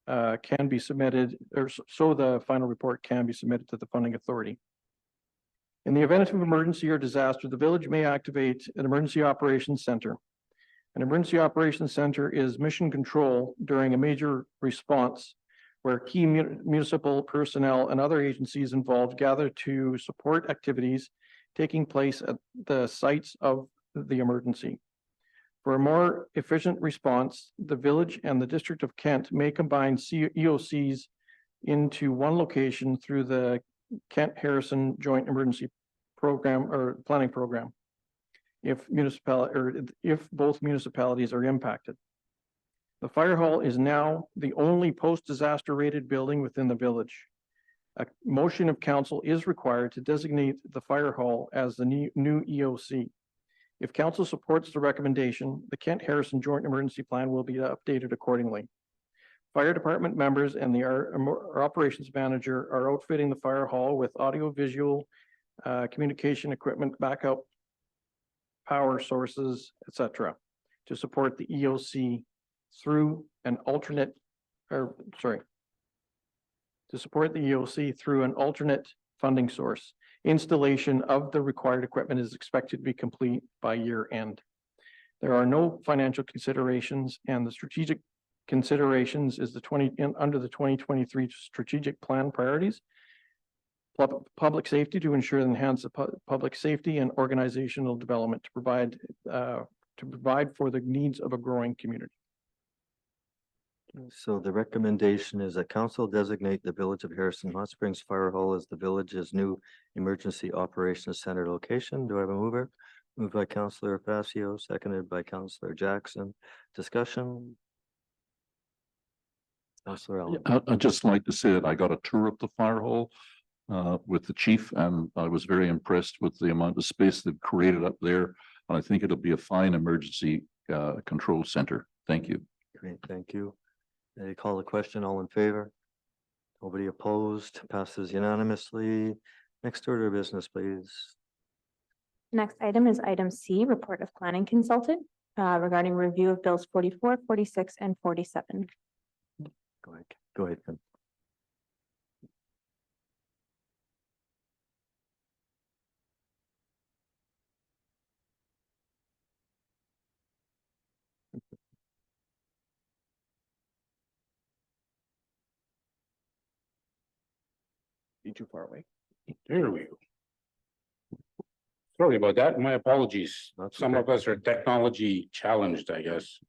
can be submitted, or so the final report can be submitted to the funding authority. In the event of emergency or disaster, the village may activate an emergency operations center. An emergency operations center is mission control during a major response where key municipal personnel and other agencies involved gather to support activities taking place at the sites of the emergency. For a more efficient response, the village and the District of Kent may combine EOCs into one location through the Kent-Harrison Joint Emergency Program or Planning Program, if both municipalities are impacted. The fire hall is now the only post-disaster rated building within the village. A motion of council is required to designate the fire hall as the new EOC. If council supports the recommendation, the Kent-Harrison Joint Emergency Plan will be updated accordingly. Fire department members and our operations manager are outfitting the fire hall with audio-visual communication equipment, backup power sources, etc., to support the EOC through an alternate funding source. Installation of the required equipment is expected to be complete by year end. There are no financial considerations, and the strategic considerations is under the 2023 strategic plan priorities. Public safety to ensure and enhance the public safety and organizational development to provide for the needs of a growing community. So the recommendation is that council designate the village of Harrison Hot Springs Fire Hall as the village's new emergency operations center location. Do I have a mover? Moved by Councillor Facio, seconded by Councillor Jackson. Discussion? Councillor Allen. I'd just like to say that I got a tour of the fire hall with the chief, and I was very impressed with the amount of space they've created up there. And I think it'll be a fine emergency control center. Thank you. Great, thank you. Any call the question, all in favor? Nobody opposed, passes unanimously. Next order of business, please. Next item is item C, report of planning consultant regarding review of bills 44, 46, and 47. Go ahead, Ken. Be too far away. There we go. Sorry about that. My apologies. That's Some okay. of us are technology challenged, I guess.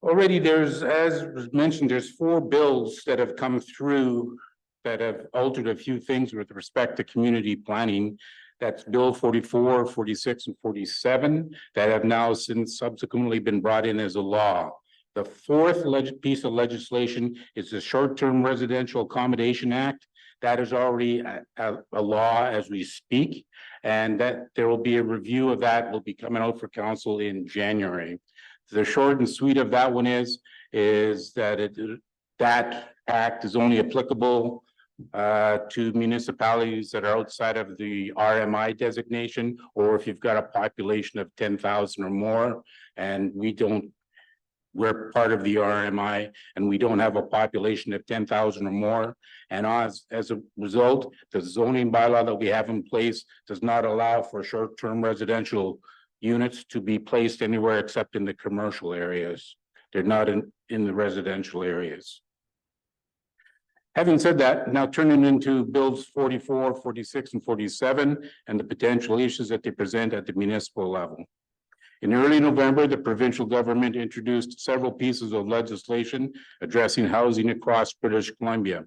Already there's, as was mentioned, there's 4 bills that have come through that have altered a few things with respect to community planning. That's Bill 44, 46, and 47 that have now since subsequently been brought in as a law. The 4th piece of legislation is the Short-Term Residential Accommodation Act. That is already a law as we speak, and that there will be a review of that will be coming out for council in January. The short and sweet of that one is that that act is only applicable to municipalities that are outside of the RMI designation, or if you've got a population of 10,000 or more, and we're part of the RMI and we don't have a population of 10,000 or more. And as a result, the zoning bylaw that we have in place does not allow for short-term residential units to be placed anywhere except in the commercial areas. They're not in the residential areas. Having said that, now turning into bills 44, 46, and 47 and the potential issues that they present at the municipal level. In early November, the provincial government introduced several pieces of legislation addressing housing across British Columbia.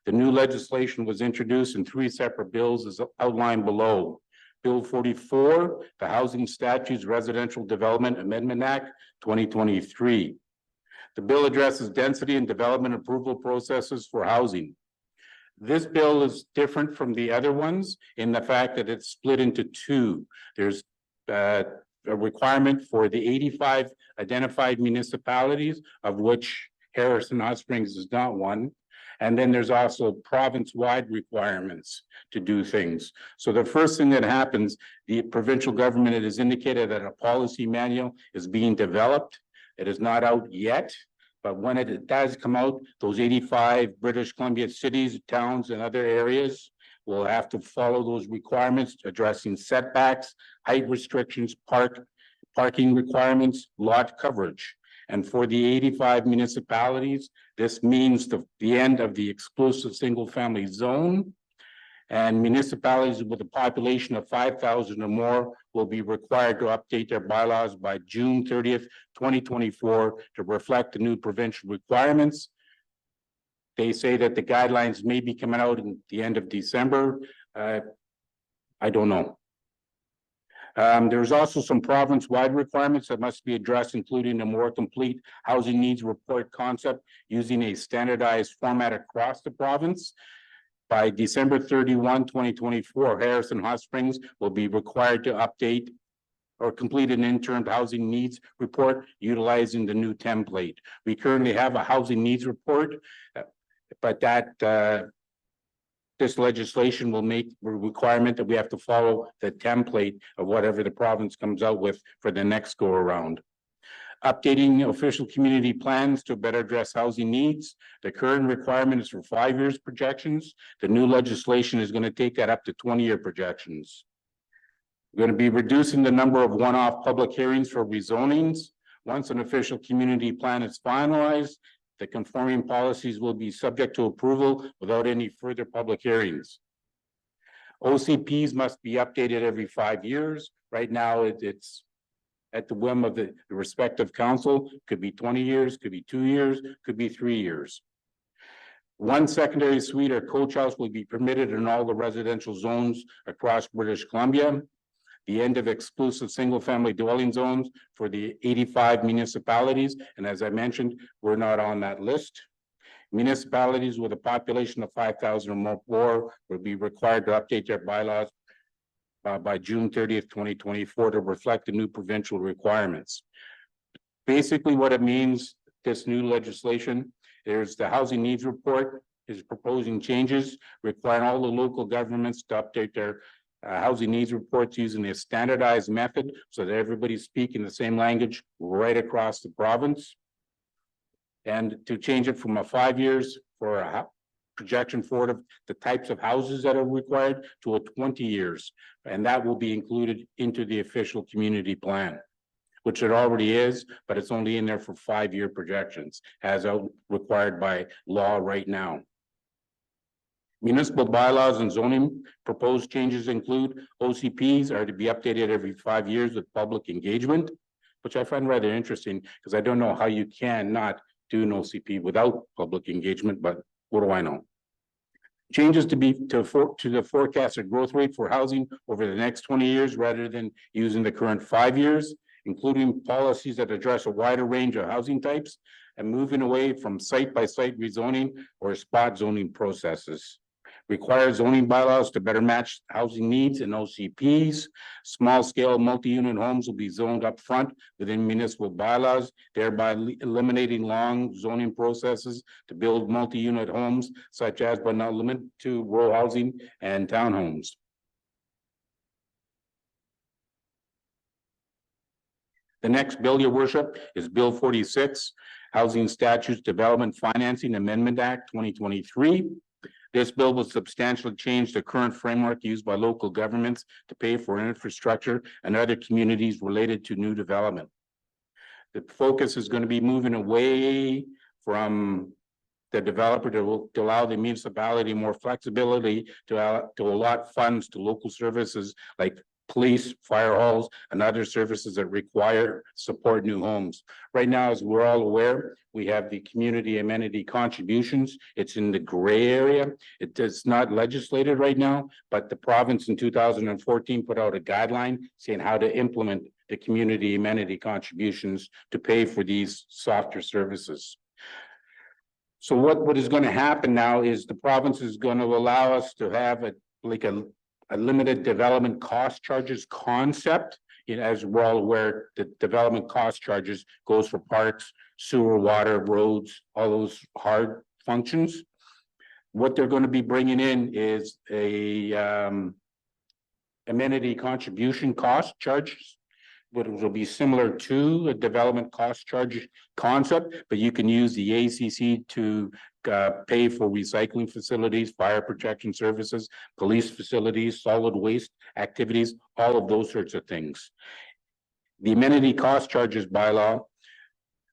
The new legislation was introduced in 3 separate bills as outlined below. Bill 44, the Housing Statutes Residential Development Amendment Act, 2023. The bill addresses density and development approval processes for housing. This bill is different from the other ones in the fact that it's split into 2. There's a requirement for the 85 identified municipalities, of which Harrison Hot Springs is not one. And then there's also province-wide requirements to do things. So the first thing that happens, the provincial government has indicated that a policy manual is being developed. It is not out yet, but when it does come out, those 85 British Columbia cities, towns, and other areas will have to follow those requirements addressing setbacks, height restrictions, parking requirements, lot coverage. And for the 85 municipalities, this means the end of the exclusive single-family zone. And municipalities with a population of 5,000 or more will be required to update their bylaws by June 30th, 2024 to reflect the new provincial requirements. They say that the guidelines may be coming out in the end of December. I don't know. There's also some province-wide requirements that must be addressed, including a more complete housing needs report concept using a standardized format across the province. By December 31, 2024, Harrison Hot Springs will be required to update or complete an interim housing needs report utilizing the new template. We currently have a housing needs report, but this legislation will make a requirement that we have to follow the template of whatever the province comes out with for the next go around. Updating official community plans to better address housing needs. The current requirement is for 5 years projections. The new legislation is going to take that up to 20-year projections. We're going to be reducing the number of one-off public hearings for rezonings. Once an official community plan is finalized, the conforming policies will be subject to approval without any further public hearings. OCPs must be updated every 5 years. Right now, it's at the whim of the respective council. Could be 20 years, could be 2 years, could be 3 years. One secondary suite or coach house will be permitted in all the residential zones across British Columbia. The end of exclusive single-family dwelling zones for the 85 municipalities. And as I mentioned, we're not on that list. Municipalities with a population of 5,000 or more will be required to update their bylaws by June 30th, 2024 to reflect the new provincial requirements. Basically what it means, this new legislation, there's the housing needs report is proposing changes requiring all the local governments to update their housing needs reports using a standardized method so that everybody's speaking the same language right across the province. And to change it from a 5 years for a projection forward of the types of houses that are required to a 20 years. And that will be included into the official community plan, which it already is, but it's only in there for 5-year projections as required by law right now. Municipal bylaws and zoning proposed changes include OCPs are to be updated every 5 years with public engagement, which I find rather interesting because I don't know how you can not do an OCP without public engagement, but what do I know? Changes to the forecasted growth rate for housing over the next 20 years rather than using the current 5 years, including policies that address a wider range of housing types and moving away from site-by-site rezoning or spot zoning processes. Require zoning bylaws to better match housing needs and OCPs. Small-scale multi-unit homes will be zoned up front within municipal bylaws, thereby eliminating long zoning processes to build multi-unit homes, such as but not limited to row housing and townhomes. The next bill, your worship, is Bill 46, Housing Statutes Development Financing Amendment Act 2023. This bill will substantially change the current framework used by local governments to pay for infrastructure and other communities related to new development. The focus is going to be moving away from the developer to allow the municipality more flexibility to allot funds to local services like police, fire halls, and other services that require support new homes. Right now, as we're all aware, we have the community amenity contributions. It's in the gray area. It is not legislated right now, but the province in 2014 put out a guideline saying how to implement the community amenity contributions to pay for these softer services. So what is going to happen now is the province is going to allow us to have a limited development cost charges concept. As we're all aware, the development cost charges goes for parks, sewer, water, roads, all those hard functions. What they're going to be bringing in is a amenity contribution cost charges, but it will be similar to a development cost charge concept, but you can use the ACC to pay for recycling facilities, fire protection services, police facilities, solid waste activities, all of those sorts of things. The amenity cost charges bylaw,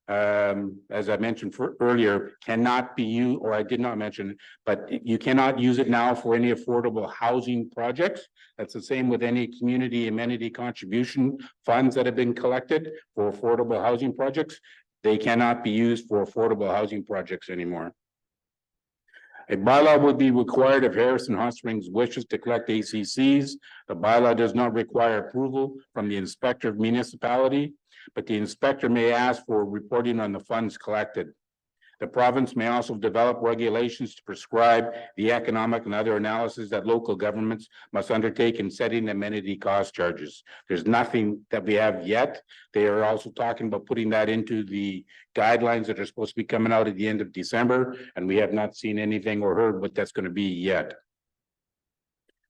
as I mentioned earlier, cannot be used, or I did not mention, but you cannot use it now for any affordable housing projects. That's the same with any community amenity contribution funds that have been collected for affordable housing projects. They cannot be used for affordable housing projects anymore. A bylaw would be required if Harrison Hot Springs wishes to collect ACCs. The bylaw does not require approval from the inspector of municipality, but the inspector may ask for reporting on the funds collected. The province may also develop regulations to prescribe the economic and other analysis that local governments must undertake in setting amenity cost charges. There's nothing that we have yet. They are also talking about putting that into the guidelines that are supposed to be coming out at the end of December, and we have not seen anything or heard what that's going to be yet.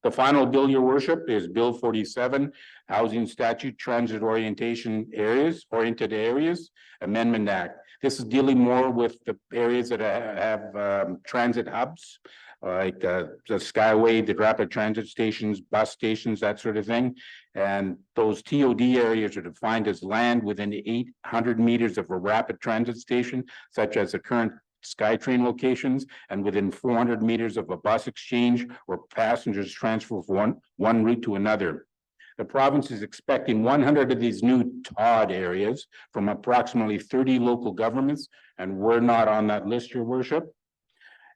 The final bill, your worship, is Bill 47, Housing Statute Transit Oriented Areas Amendment Act. This is dealing more with the areas that have transit hubs, like the Skyway, the rapid transit stations, bus stations, that sort of thing. And those TOD areas are defined as land within 800 meters of a rapid transit station, such as the current SkyTrain locations, and within 400 meters of a bus exchange where passengers transfer from one route to another. The province is expecting 100 of these new TOD areas from approximately 30 local governments, and we're not on that list, your worship.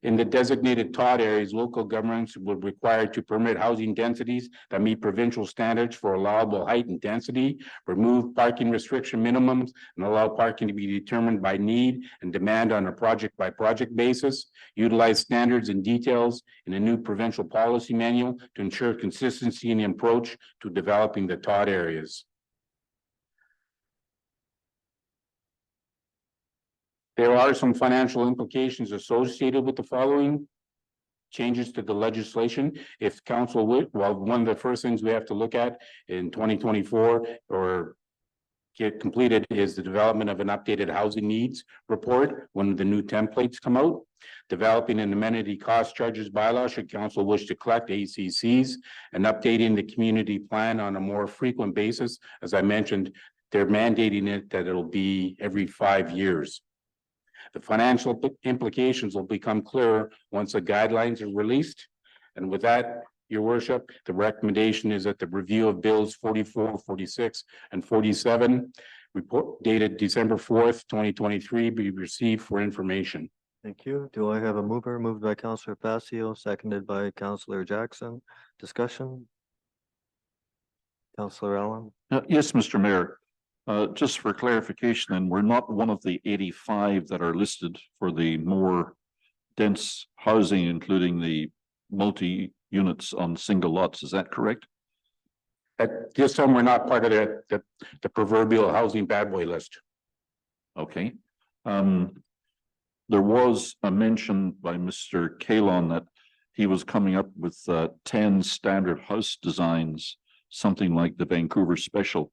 In the designated TOD areas, local governments will be required to permit housing densities that meet provincial standards for allowable height and density, remove parking restriction minimums, and allow parking to be determined by need and demand on a project-by-project basis, utilize standards and details in a new provincial policy manual to ensure consistency in the approach to developing the TOD areas. There are some financial implications associated with the following changes to the legislation. If council would, well, one of the first things we have to look at in 2024 or get completed is the development of an updated housing needs report when the new templates come out. Developing an amenity cost charges bylaw should council wish to collect ACCs, and updating the community plan on a more frequent basis. As I mentioned, they're mandating it that it'll be every 5 years. The financial implications will become clearer once the guidelines are released. And with that, your worship, the recommendation is that the review of bills 44, 46, and 47, report dated December 4th, 2023, be received for information. Thank you. Do I have a mover? Moved by Councillor Facio, seconded by Councillor Jackson. Discussion? Councillor Allen? Yes, Mr. Mayor. Just for clarification, and we're not one of the 85 that are listed for the more dense housing, including the multi-units on single lots. Is that correct? At this time, we're not part of the proverbial housing bad boy list. Okay. There was a mention by Mr. Kalon that he was coming up with 10 standard house designs, something like the Vancouver Special,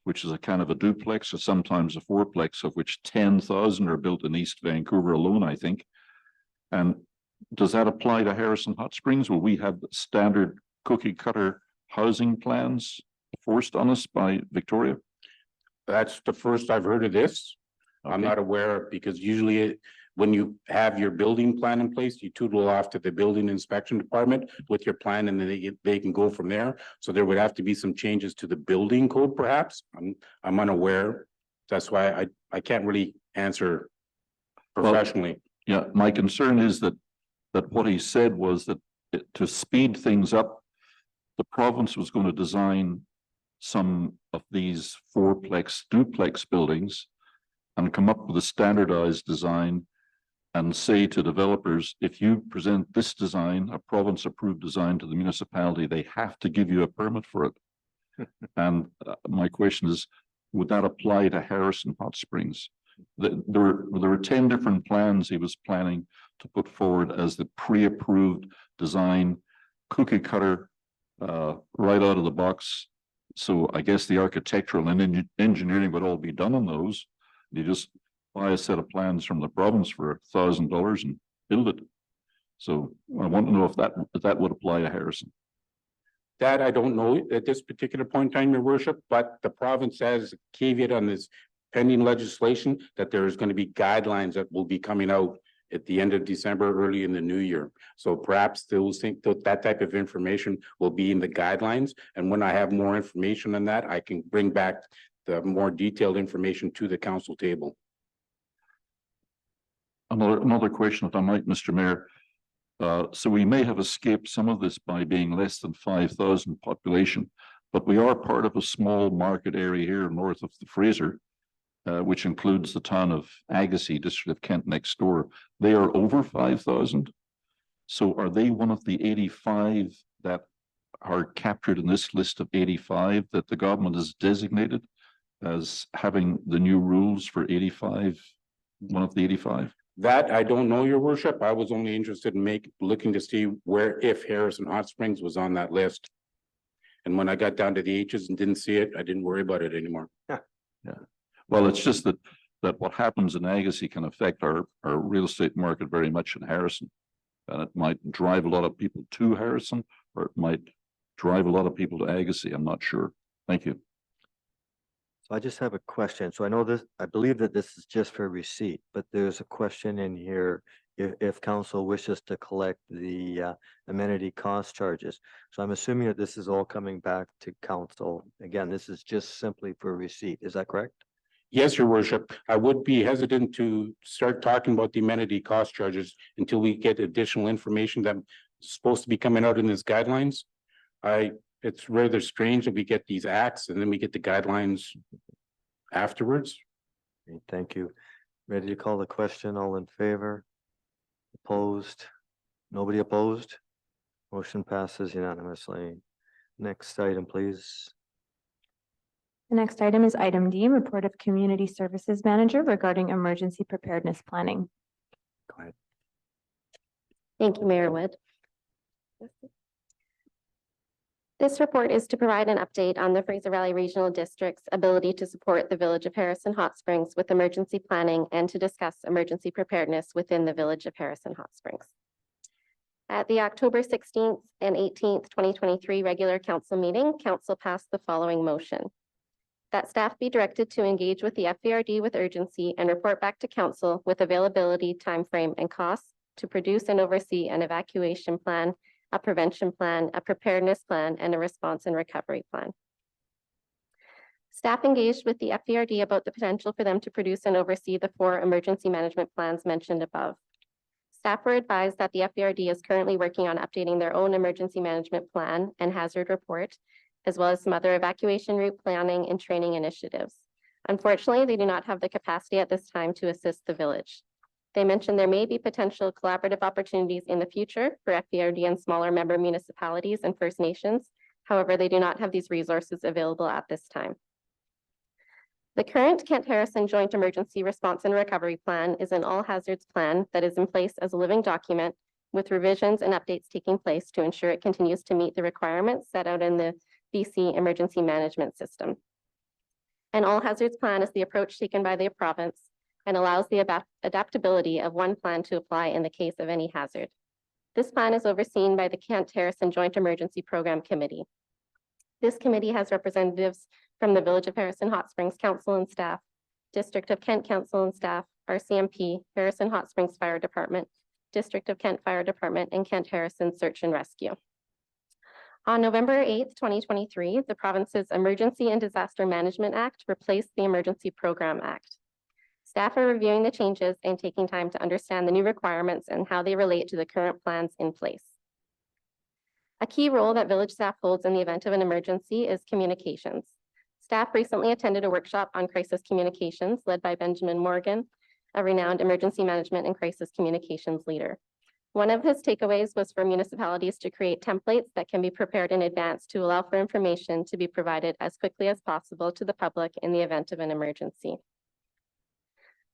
which is a kind of a duplex or sometimes a fourplex, of which 10,000 are built in East Vancouver alone, I think. And does that apply to Harrison Hot Springs? Will we have standard cookie cutter housing plans forced on us by Victoria? That's the first I've heard of this. Okay. I'm not aware, because usually when you have your building plan in place, you tootle off to the building inspection department with your plan, and then they can go from there. So there would have to be some changes to the building code, perhaps. I'm unaware. That's why I can't really answer professionally. Well, yeah, my concern is that what he said was that to speed things up, the province was going to design some of these fourplex duplex buildings and come up with a standardized design and say to developers, if you present this design, a province approved design, to the municipality, they have to give you a permit for it. And my question is, would that apply to Harrison Hot Springs? There were 10 different plans he was planning to put forward as the pre-approved design, cookie cutter, right out of the box. So I guess the architectural and engineering would all be done on those. You just buy a set of plans from the province for $1,000 and build it. So I want to know if that would apply to Harrison. That I don't know at this particular point in time, your worship, but the province has a caveat on this pending legislation that there is going to be guidelines that will be coming out at the end of December, early in the new year. So perhaps they will think that that type of information will be in the guidelines. And when I have more information on that, I can bring back the more detailed information to the council table. Another question, if I might, Mr. Mayor. So we may have escaped some of this by being less than 5,000 population, but we are part of a small market area here north of the Fraser, which includes the town of Agassiz, District of Kent next door. They are over 5,000. So are they one of the 85 that are captured in this list of 85 that the government has designated as having the new rules for 85, one of the 85? That I don't know, your worship. I was only interested in looking to see where, if Harrison Hot Springs was on that list. And when I got down to the H's and didn't see it, I didn't worry about it anymore. Yeah. Well, it's just that what happens in Agassiz can affect our real estate market very much in Harrison. And it might drive a lot of people to Harrison, or it might drive a lot of people to Agassiz. I'm not sure. Thank you. So I just have a question. So I know this, I believe that this is just for receipt, but there's a question in here. If council wishes to collect the amenity cost charges. So I'm assuming that this is all coming back to council. Again, this is just simply for receipt. Is that correct? Yes, your worship. I would be hesitant to start talking about the amenity cost charges until we get additional information that's supposed to be coming out in these guidelines. It's rather strange that we get these acts and then we get the guidelines afterwards. Okay, thank you. Ready to call the question? All in favor? Opposed? Nobody opposed? Motion passes unanimously. Next item, please. The next item is item D, report of Community Services Manager regarding emergency preparedness planning. Go ahead. Thank you, Mayor Wood. This report is to provide an update on the Fraser Valley Regional District's ability to support the Village of Harrison Hot Springs with emergency planning and to discuss emergency preparedness within the Village of Harrison Hot Springs. At the October 16th and 18th, 2023 regular council meeting, council passed the following motion. That staff be directed to engage with the FVRD with urgency and report back to council with availability, timeframe, and costs to produce and oversee an evacuation plan, a prevention plan, a preparedness plan, and a response and recovery plan. Staff engaged with the FVRD about the potential for them to produce and oversee the 4 emergency management plans mentioned above. Staff were advised that the FVRD is currently working on updating their own emergency management plan and hazard report, as well as some other evacuation route planning and training initiatives. Unfortunately, they do not have the capacity at this time to assist the village. They mentioned there may be potential collaborative opportunities in the future for FVRD and smaller member municipalities and First Nations. However, they do not have these resources available at this time. The current Kent Harrison Joint Emergency Response and Recovery Plan is an all hazards plan that is in place as a living document with revisions and updates taking place to ensure it continues to meet the requirements set out in the BC Emergency Management System. An all hazards plan is the approach taken by the province and allows the adaptability of one plan to apply in the case of any hazard. This plan is overseen by the Kent Harrison Joint Emergency Program Committee. This committee has representatives from the Village of Harrison Hot Springs Council and staff, District of Kent Council and staff, RCMP, Harrison Hot Springs Fire Department, District of Kent Fire Department, and Kent Harrison Search and Rescue. On November 8th, 2023, the province's Emergency and Disaster Management Act replaced the Emergency Program Act. Staff are reviewing the changes and taking time to understand the new requirements and how they relate to the current plans in place. A key role that village staff holds in the event of an emergency is communications. Staff recently attended a workshop on crisis communications led by Benjamin Morgan, a renowned emergency management and crisis communications leader. One of his takeaways was for municipalities to create templates that can be prepared in advance to allow for information to be provided as quickly as possible to the public in the event of an emergency.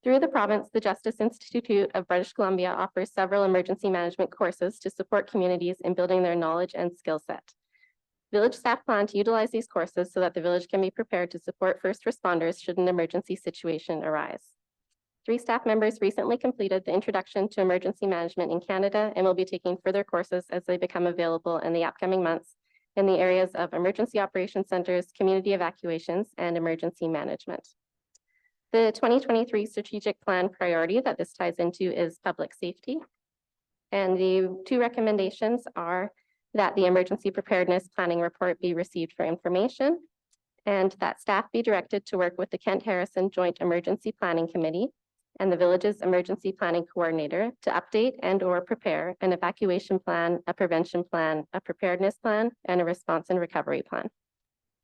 Through the province, the Justice Institute of British Columbia offers several emergency management courses to support communities in building their knowledge and skill set. Village staff plan to utilize these courses so that the village can be prepared to support first responders should an emergency situation arise. 3 staff members recently completed the Introduction to Emergency Management in Canada and will be taking further courses as they become available in the upcoming months in the areas of emergency operation centers, community evacuations, and emergency management. The 2023 strategic plan priority that this ties into is public safety. And the two recommendations are that the emergency preparedness planning report be received for information and that staff be directed to work with the Kent-Harrison Joint Emergency Planning Committee and the village's emergency planning coordinator to update and or prepare an evacuation plan, a prevention plan, a preparedness plan, and a response and recovery plan.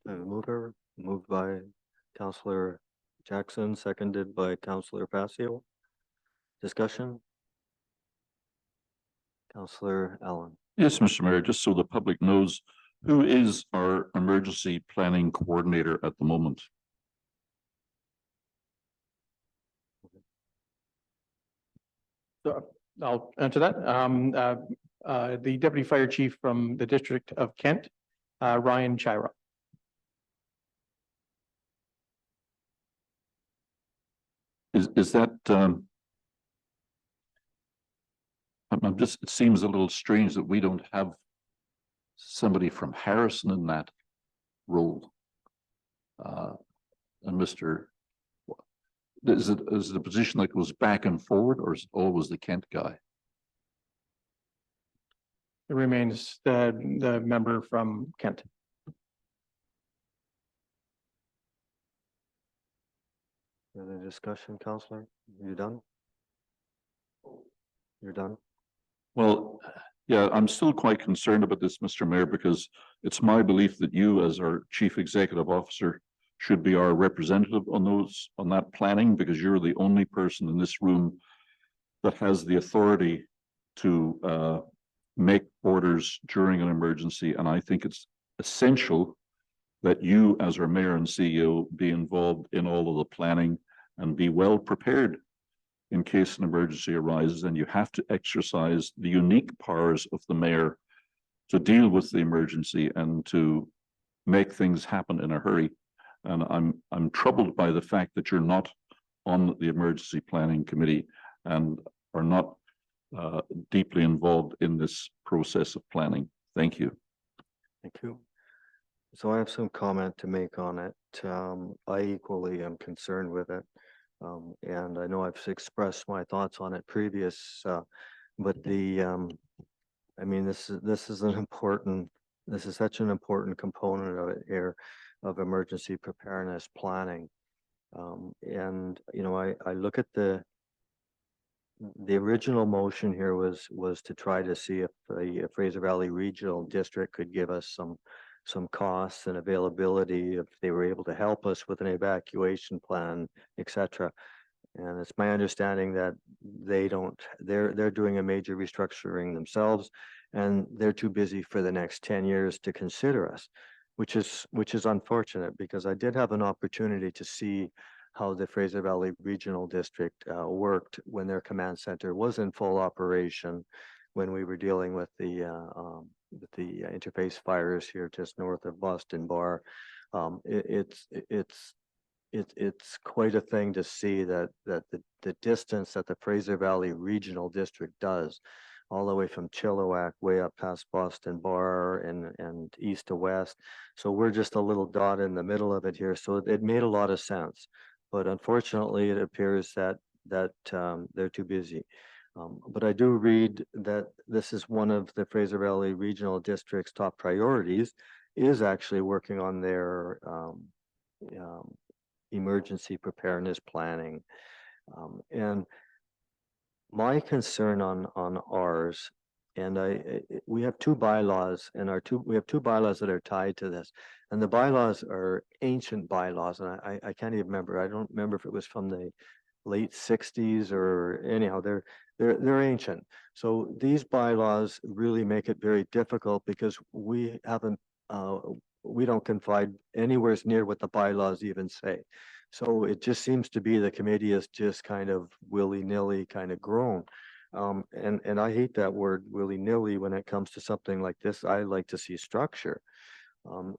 Moved by Councillor Jackson, seconded by Councillor Passio. Discussion? Councillor Allen. Yes, Mr. Mayor, just so the public knows, who is our emergency planning coordinator at the moment? So I'll answer that. The deputy fire chief from the district of Kent, Ryan Chira. Is that, I'm just, it seems a little strange that we don't have somebody from Harrison in that role. And Mr. Is it a position that goes back and forward, or is it always the Kent guy? It remains the member from Kent. Any discussion, Councillor? You done? You're done? Well, yeah, I'm still quite concerned about this, Mr. Mayor, because it's my belief that you, as our chief executive officer, should be our representative on that planning, because you're the only person in this room that has the authority to make orders during an emergency. And I think it's essential that you, as our mayor and CEO, be involved in all of the planning and be well prepared in case an emergency arises. And you have to exercise the unique powers of the mayor to deal with the emergency and to make things happen in a hurry. And I'm troubled by the fact that you're not on the emergency planning committee and are not deeply involved in this process of planning. Thank you. Thank you. So I have some comment to make on it. I equally am concerned with it. And I know I've expressed my thoughts on it previous, but I mean, this is such an important component of it here, of emergency preparedness planning. And, you know, I look at the original motion here was to try to see if the Fraser Valley Regional District could give us some costs and availability if they were able to help us with an evacuation plan, etc. And it's my understanding that they're doing a major restructuring themselves, and they're too busy for the next 10 years to consider us, which is unfortunate, because I did have an opportunity to see how the Fraser Valley Regional District worked when their command center was in full operation, when we were dealing with the interface fires here just north of Boston Bar. It's quite a thing to see that the distance that the Fraser Valley Regional District does, all the way from Chilliwack way up past Boston Bar and east to west. So we're just a little dot in the middle of it here. So it made a lot of sense, but unfortunately it appears that they're too busy. But I do read that this is one of the Fraser Valley Regional District's top priorities, is actually working on their emergency preparedness planning. And my concern on ours, and we have two bylaws, and we have two bylaws that are tied to this, and the bylaws are ancient bylaws, and I can't even remember. I don't remember if it was from the late 60s or anyhow. They're ancient. So these bylaws really make it very difficult, because we don't confide anywhere near what the bylaws even say. So it just seems to be the committee is just kind of willy-nilly kind of grown. And I hate that word willy-nilly when it comes to something like this. I like to see structure.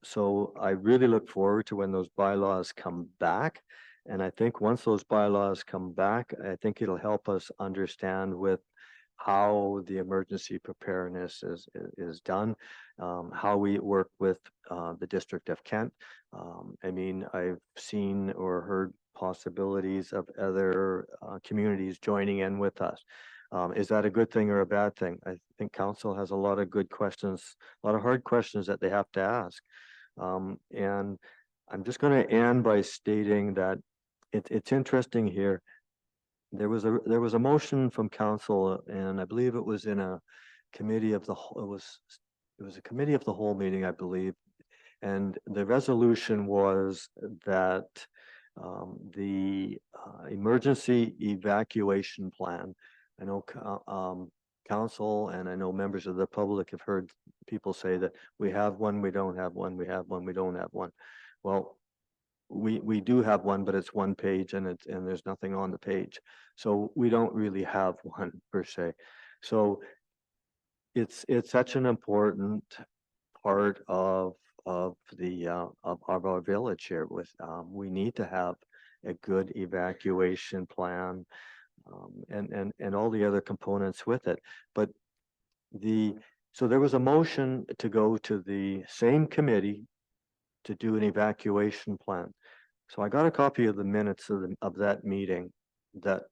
So I really look forward to when those bylaws come back. And I think once those bylaws come back, I think it'll help us understand with how the emergency preparedness is done, how we work with the District of Kent. I mean, I've seen or heard possibilities of other communities joining in with us. Is that a good thing or a bad thing? I think council has a lot of good questions, a lot of hard questions that they have to ask. And I'm just going to end by stating that it's interesting here. There was a motion from council, and I believe it was in a committee of the whole, it was a committee of the whole meeting, I believe. And the resolution was that the emergency evacuation plan, I know council and I know members of the public have heard people say that we have one, we don't have one, we have one, we don't have one. Well, we do have one, but it's one page and there's nothing on the page. So we don't really have one per se. So it's such an important part of the of our village here. With we need to have a good evacuation plan, and all the other components with it. But so there was a motion to go to the same committee to do an evacuation plan. So I got a copy of the minutes of that meeting, that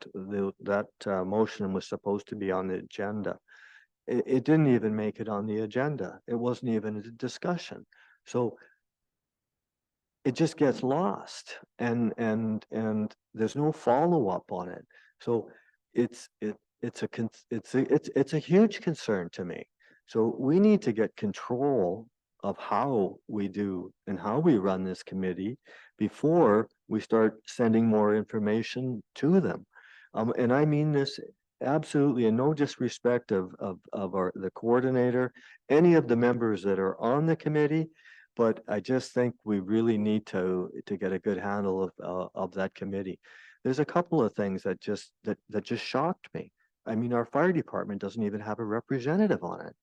motion was supposed to be on the agenda. It didn't even make it on the agenda. It wasn't even a discussion. So it just gets lost, and there's no follow-up on it. So it's a huge concern to me. So we need to get control of how we do and how we run this committee before we start sending more information to them. And I mean this absolutely in no disrespect of the coordinator, any of the members that are on the committee, but I just think we really need to get a good handle of that committee. There's a couple of things that just shocked me. I mean, our fire department doesn't even have a representative on it.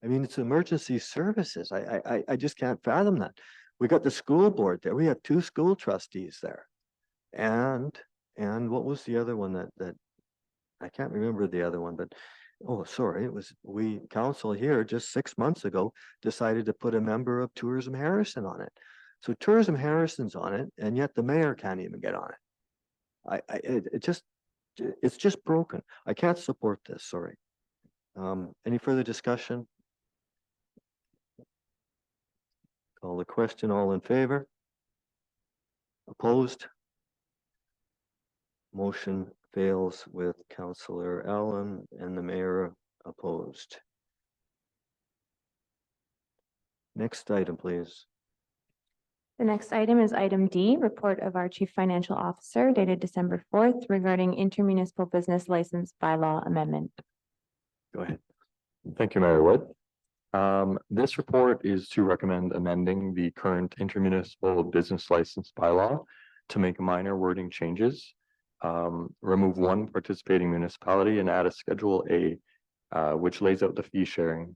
I mean, it's emergency services. I just can't fathom that. We got the school board there. We have 2 school trustees there. And what was the other one that I can't remember the other one, but oh, sorry, it was council here just 6 months ago decided to put a member of Tourism Harrison on it. So Tourism Harrison's on it, and yet the mayor can't even get on it. It's just broken. I can't support this, sorry. Any further discussion? Call the question, all in favor? Opposed? Motion fails with Councillor Allen and the mayor opposed. Next item, please. The next item is item D, report of our chief financial officer dated December 4th regarding intermunicipal business license bylaw amendment. Go ahead. Thank you, Mayor Wood. This report is to recommend amending the current intermunicipal business license bylaw to make minor wording changes, remove one participating municipality and add a Schedule A, which lays out the fee sharing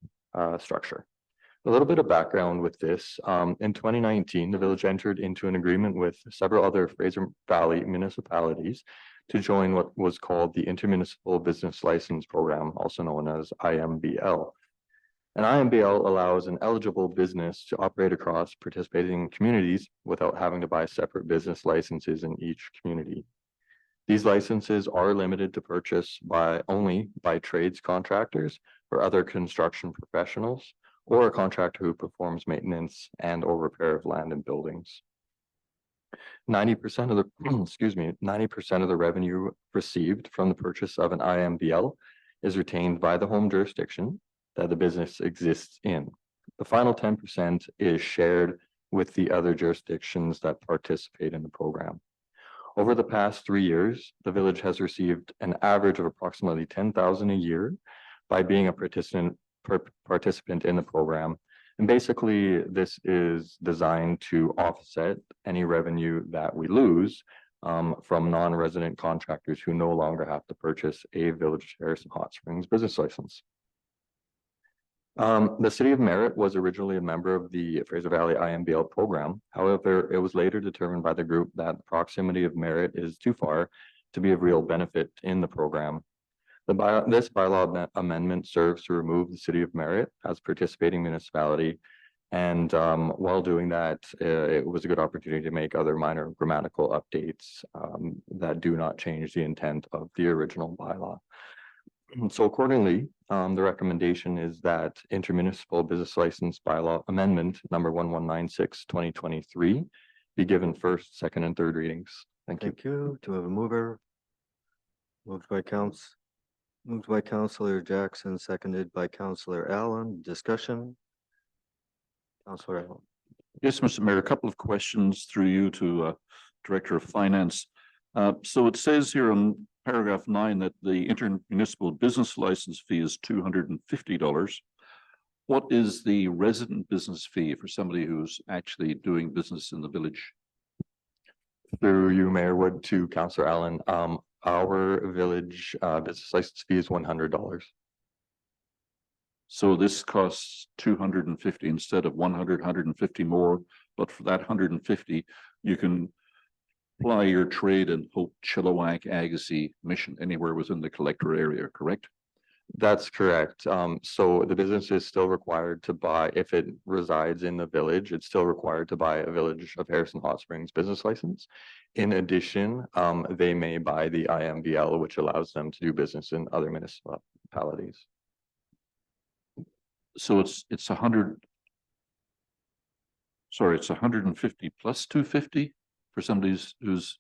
structure. A little bit of background with this. In 2019, the village entered into an agreement with several other Fraser Valley municipalities to join what was called the Intermunicipal Business License Program, also known as IMBL. An IMBL allows an eligible business to operate across participating communities without having to buy separate business licenses in each community. These licenses are limited to purchase only by trades contractors or other construction professionals, or a contractor who performs maintenance and or repair of land and buildings. 90% of the 90% of the revenue received from the purchase of an IMBL is retained by the home jurisdiction that the business exists in. The final 10% is shared with the other jurisdictions that participate in the program. Over the past 3 years, the village has received an average of approximately $10,000 a year by being a participant in the program. And basically, this is designed to offset any revenue that we lose from non-resident contractors who no longer have to purchase a Village Harrison Hot Springs business license. The City of Merritt was originally a member of the Fraser Valley IMBL program. However, it was later determined by the group that the proximity of Merritt is too far to be of real benefit in the program. This bylaw amendment serves to remove the city of Merritt as participating municipality. And while doing that, it was a good opportunity to make other minor grammatical updates that do not change the intent of the original bylaw. So accordingly, the recommendation is that intermunicipal business license bylaw amendment number 1196/2023 be given first, second, and third readings. Thank you. Thank you. Do we have a mover? Moved by Councillor Jackson, seconded by Councillor Allen. Discussion? Councillor Allen. Yes, Mr. Mayor, a couple of questions through you to Director of Finance. So it says here on paragraph 9 that the intermunicipal business license fee is $250. What is the resident business fee for somebody who's actually doing business in the village? Through you, Mayor Wood, to Councillor Allen, our village business license fee is $100. So this costs 250 instead of 100, 150 more, but for that 150, you can apply your trade in Hope, Chilliwack, Agassiz, Mission, anywhere within the collector area, correct? That's correct. So the business is still required to buy, if it resides in the village, it's still required to buy a Village of Harrison Hot Springs business license. In addition, they may buy the IMBL, which allows them to do business in other municipalities. So it's 100. Sorry, it's 150 plus 250 for somebody who's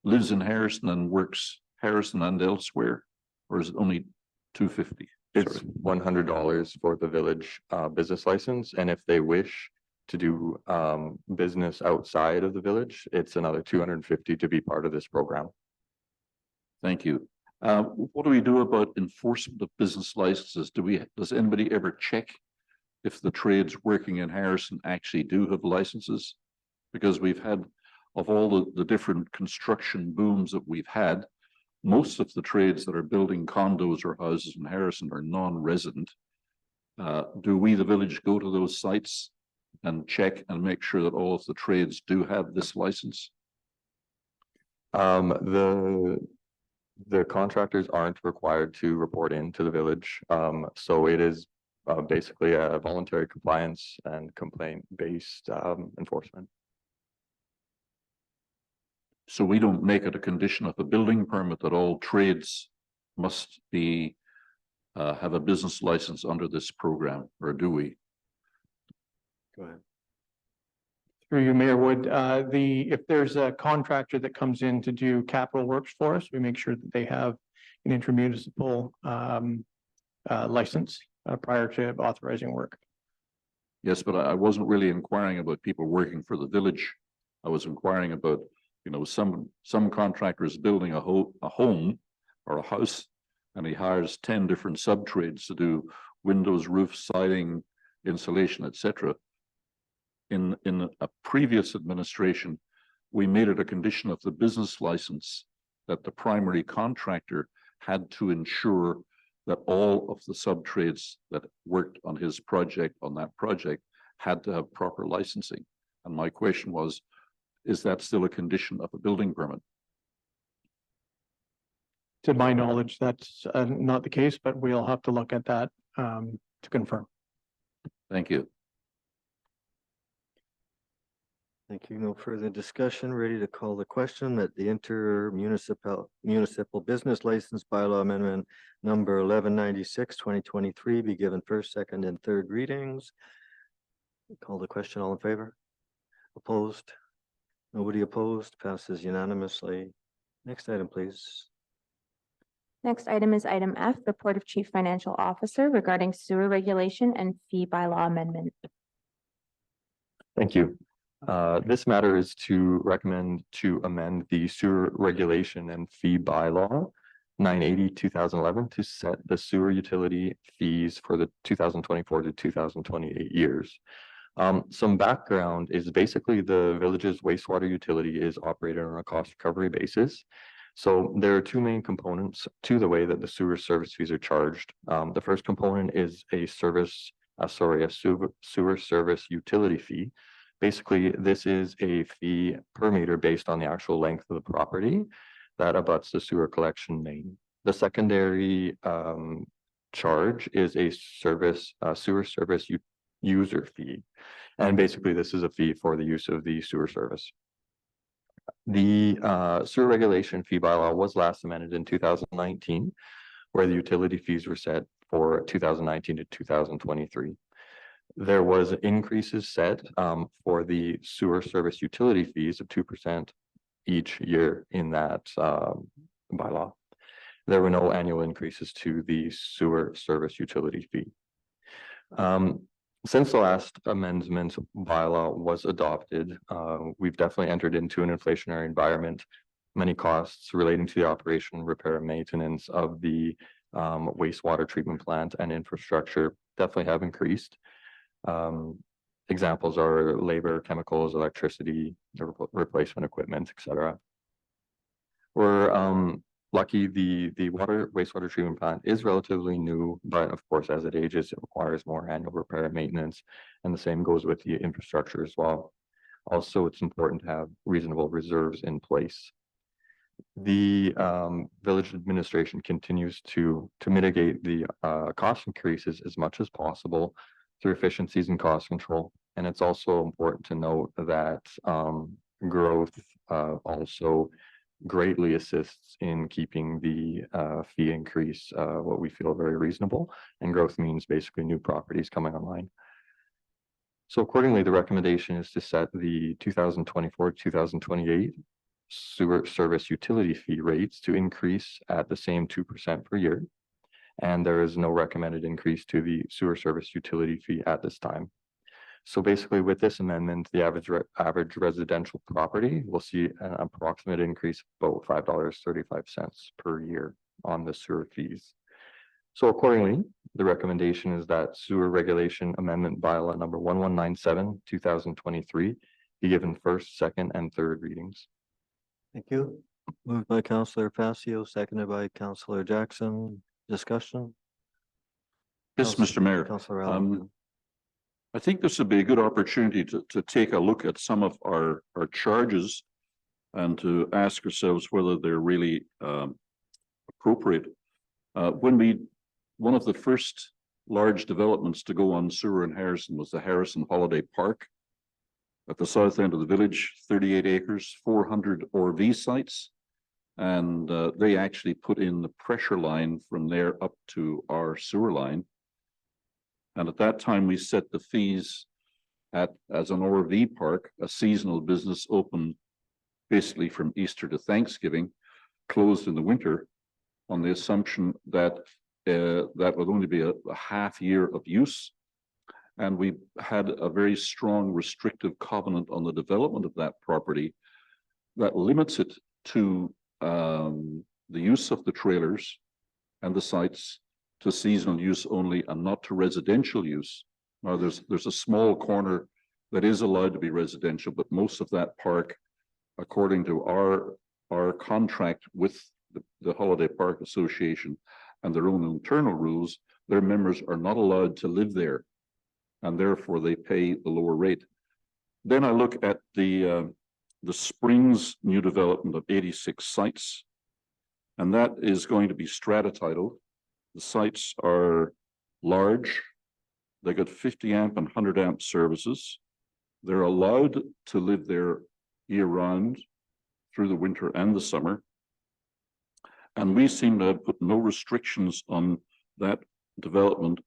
lives in Harrison and works Harrison and elsewhere, or is it only 250? It's $100 for the village business license, and if they wish to do business outside of the village, it's another 250 to be part of this program. Thank you. What do we do about enforcement of business licenses? Does anybody ever check if the trades working in Harrison actually do have licenses? Because we've had, of all the different construction booms that we've had, most of the trades that are building condos or houses in Harrison are non-resident. Do we, the village, go to those sites and check and make sure that all of the trades do have this license? The contractors aren't required to report into the village. So it is basically a voluntary compliance and complaint-based enforcement. So we don't make it a condition of a building permit that all trades must be have a business license under this program, or do we? Go ahead. Through you, Mayor Wood, if there's a contractor that comes in to do capital works for us, we make sure that they have an intermunicipal license prior to authorizing work. Yes, but I wasn't really inquiring about people working for the village. I was inquiring about, you know, some contractor is building a home or a house, and he hires 10 different sub-trades to do windows, roof, siding, insulation, etc. In a previous administration, we made it a condition of the business license that the primary contractor had to ensure that all of the sub-trades that worked on his project, on that project, had to have proper licensing. And my question was, is that still a condition of a building permit? To my knowledge, that's not the case, but we'll have to look at that to confirm. Thank you. Thank you. No further discussion. Ready to call the question that the municipal business license bylaw amendment number 1196/2023 be given first, second, and third readings. Call the question. All in favor? Opposed? Nobody opposed. Passes unanimously. Next item, please. Next item is item F, report of Chief Financial Officer regarding sewer regulation and fee bylaw amendment. Thank you. This matter is to recommend to amend the sewer regulation and fee bylaw 980/2011 to set the sewer utility fees for the 2024 to 2028 years. Some background is basically the village's wastewater utility is operated on a cost recovery basis. So there are two main components to the way that the sewer service fees are charged. The first component is a sewer service utility fee. Basically, this is a fee per meter based on the actual length of the property that abuts the sewer collection main. The secondary charge is a sewer service user fee. And basically, this is a fee for the use of the sewer service. The sewer regulation fee bylaw was last amended in 2019, where the utility fees were set for 2019 to 2023. There was increases set for the sewer service utility fees of 2% each year in that bylaw. There were no annual increases to the sewer service utility fee. Since the last amendment bylaw was adopted, we've definitely entered into an inflationary environment. Many costs relating to the operation, repair, and maintenance of the wastewater treatment plant and infrastructure definitely have increased. Examples are labor, chemicals, electricity, replacement equipment, etc. We're lucky the wastewater treatment plant is relatively new, but of course, as it ages, it requires more annual repair and maintenance, and the same goes with the infrastructure as well. Also, it's important to have reasonable reserves in place. The village administration continues to mitigate the cost increases as much as possible through efficiencies and cost control. And it's also important to note that growth also greatly assists in keeping the fee increase what we feel very reasonable. And growth means basically new properties coming online. So accordingly, the recommendation is to set the 2024-2028 sewer service utility fee rates to increase at the same 2% per year. And there is no recommended increase to the sewer service utility fee at this time. So basically, with this amendment, the average residential property will see an approximate increase of about $5.35 per year on the sewer fees. So accordingly, the recommendation is that sewer regulation amendment bylaw number 1197, 2023 be given first, second, and third readings. Thank you. Moved by Councillor Facio, seconded by Councillor Jackson. Discussion? Yes, Mr. Mayor. Councillor Allen. I think this would be a good opportunity to take a look at some of our charges and to ask ourselves whether they're really appropriate. One of the first large developments to go on sewer in Harrison was the Harrison Holiday Park at the south end of the village, 38 acres, 400 RV sites. And they actually put in the pressure line from there up to our sewer line. And at that time, we set the fees as an RV park, a seasonal business open basically from Easter to Thanksgiving, closed in the winter, on the assumption that that would only be a half year of use. And we had a very strong restrictive covenant on the development of that property that limits it to the use of the trailers and the sites to seasonal use only and not to residential use. Now there's a small corner that is allowed to be residential, but most of that park, according to our contract with the Holiday Park Association and their own internal rules, their members are not allowed to live there, and therefore they pay the lower rate. Then I look at the Springs new development of 86 sites, and that is going to be strata titled. The sites are large. They got 50 amp and 100 amp services. They're allowed to live there year round through the winter and the summer. And we seem to have put no restrictions on that development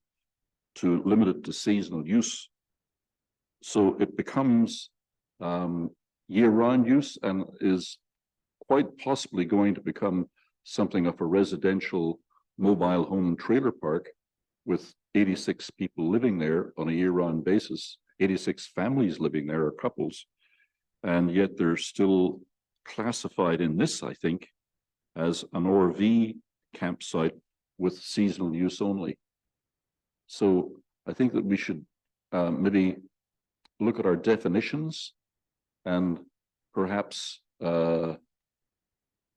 to limit it to seasonal use. So it becomes year-round use and is quite possibly going to become something of a residential mobile home trailer park with 86 people living there on a year-round basis, 86 families living there or couples, and yet they're still classified in this, I think, as an RV campsite with seasonal use only. So I think that we should maybe look at our definitions and perhaps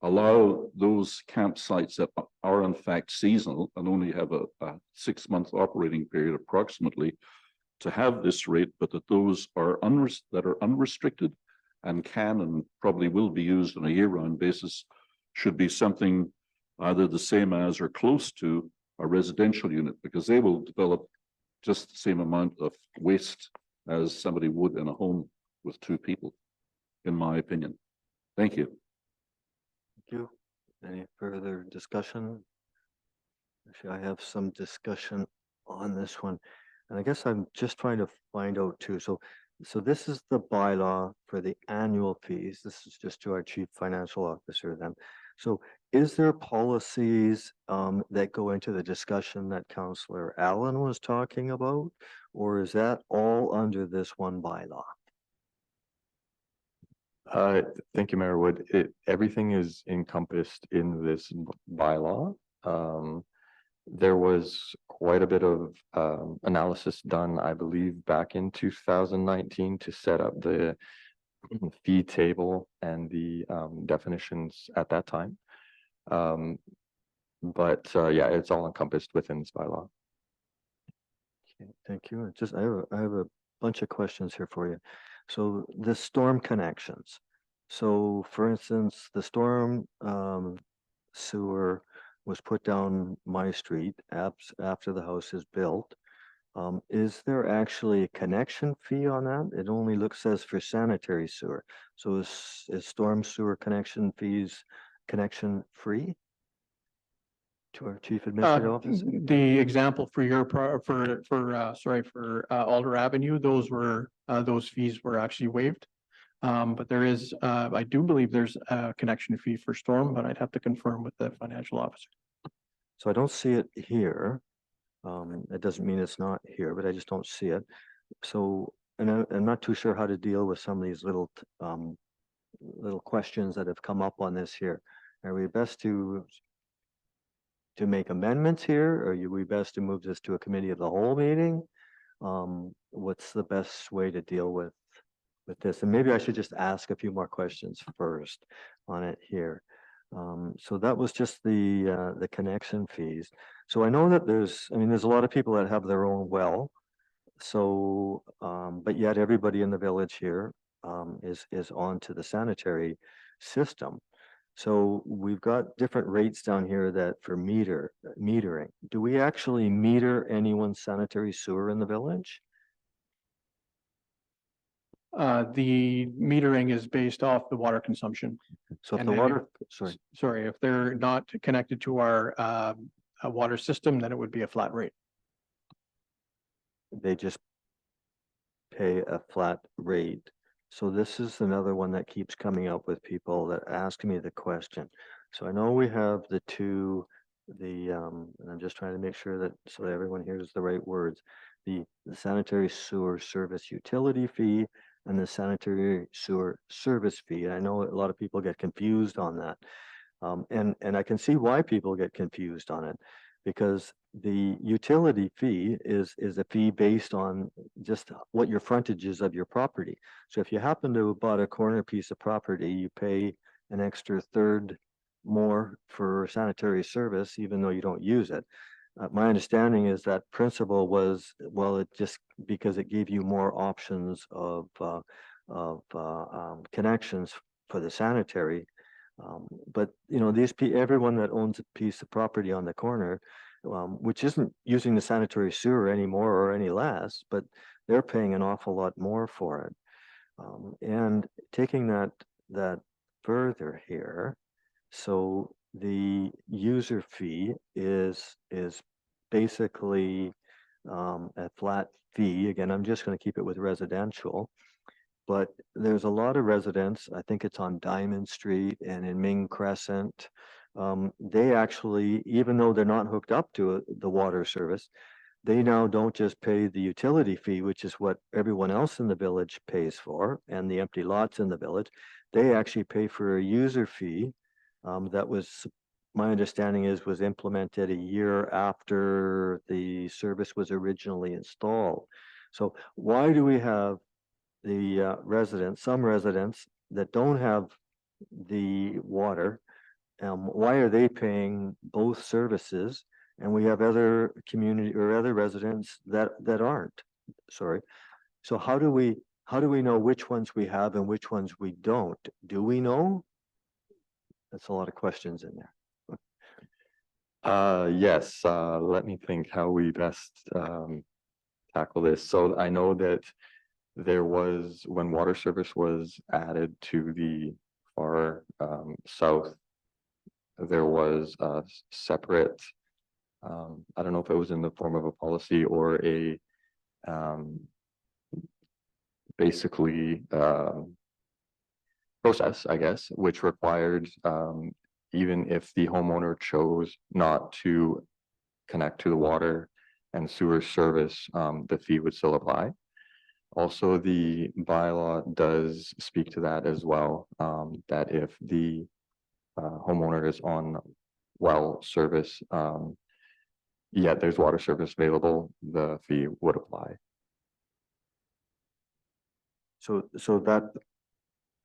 allow those campsites that are in fact seasonal and only have a 6-month operating period approximately to have this rate, but that those are unrestricted and can and probably will be used on a year-round basis should be something either the same as or close to a residential unit, because they will develop just the same amount of waste as somebody would in a home with two people, in my opinion. Thank you. Thank you. Any further discussion? Actually, I have some discussion on this one. And I guess I'm just trying to find out too. So this is the bylaw for the annual fees. This is just to our chief financial officer then. So is there policies that go into the discussion that Councillor Allen was talking about? Or is that all under this one bylaw? Thank you, Mayor Wood. Everything is encompassed in this bylaw. There was quite a bit of analysis done, I believe, back in 2019 to set up the fee table and the definitions at that time. But yeah, it's all encompassed within this bylaw. Okay, thank you. I have a bunch of questions here for you. So the storm connections. So for instance, the storm sewer was put down my street after the house is built. Is there actually a connection fee on that? It only says for sanitary sewer. So is storm sewer connection fees connection free to our chief administrative officer? The example for your, Alder Avenue, those fees were actually waived. But there is, I do believe there's a connection fee for storm, but I'd have to confirm with the financial officer. So I don't see it here. It doesn't mean it's not here, but I just don't see it. So, and I'm not too sure how to deal with some of these little questions that have come up on this here. Are we best to make amendments here, or are we best to move this to a committee of the whole meeting? What's the best way to deal with this? And maybe I should just ask a few more questions first on it here. So that was just the connection fees. So I know that there's a lot of people that have their own well. So, but yet everybody in the village here is on to the sanitary system. So we've got different rates down here that for metering. Do we actually meter anyone's sanitary sewer in the village? The metering is based off the water consumption. So if And the then water, Sorry, if they're not connected to our water system, then it would be a flat rate. they just pay a flat rate. So this is another one that keeps coming up with people that ask me the question. So I know we have the two, and I'm just trying to make sure that so that everyone hears the right words. The sanitary sewer service utility fee and the sanitary sewer service fee. And I know a lot of people get confused on that. And I can see why people get confused on it, because the utility fee is a fee based on just what your frontage is of your property. So if you happen to have bought a corner piece of property, you pay an extra third more for sanitary service, even though you don't use it. My understanding is that principle was, well, it just because it gave you more options of connections for the sanitary. But you know, everyone that owns a piece of property on the corner, which isn't using the sanitary sewer anymore or any less, but they're paying an awful lot more for it. And taking that further here, so the user fee is basically a flat fee. Again, I'm just going to keep it with residential. But there's a lot of residents, I think it's on Diamond Street and in Ming Crescent. They actually, even though they're not hooked up to the water service, they now don't just pay the utility fee, which is what everyone else in the village pays for, and the empty lots in the village. They actually pay for a user fee that was, my understanding is, was implemented a year after the service was originally installed. So why do we have the some residents that don't have the water, why are they paying both services? And we have other community or other residents that aren't. Sorry. So how do we know which ones we have and which ones we don't? Do we know? That's a lot of questions in there. Yes, let me think how we best tackle this. So I know that there was, when water service was added to the far south, there was a separate, I don't know if it was in the form of a policy or a basically process, I guess, which required even if the homeowner chose not to connect to the water and sewer service, the fee would still apply. Also, the bylaw does speak to that as well, that if the homeowner is on well service, yet there's water service available, the fee would apply. So that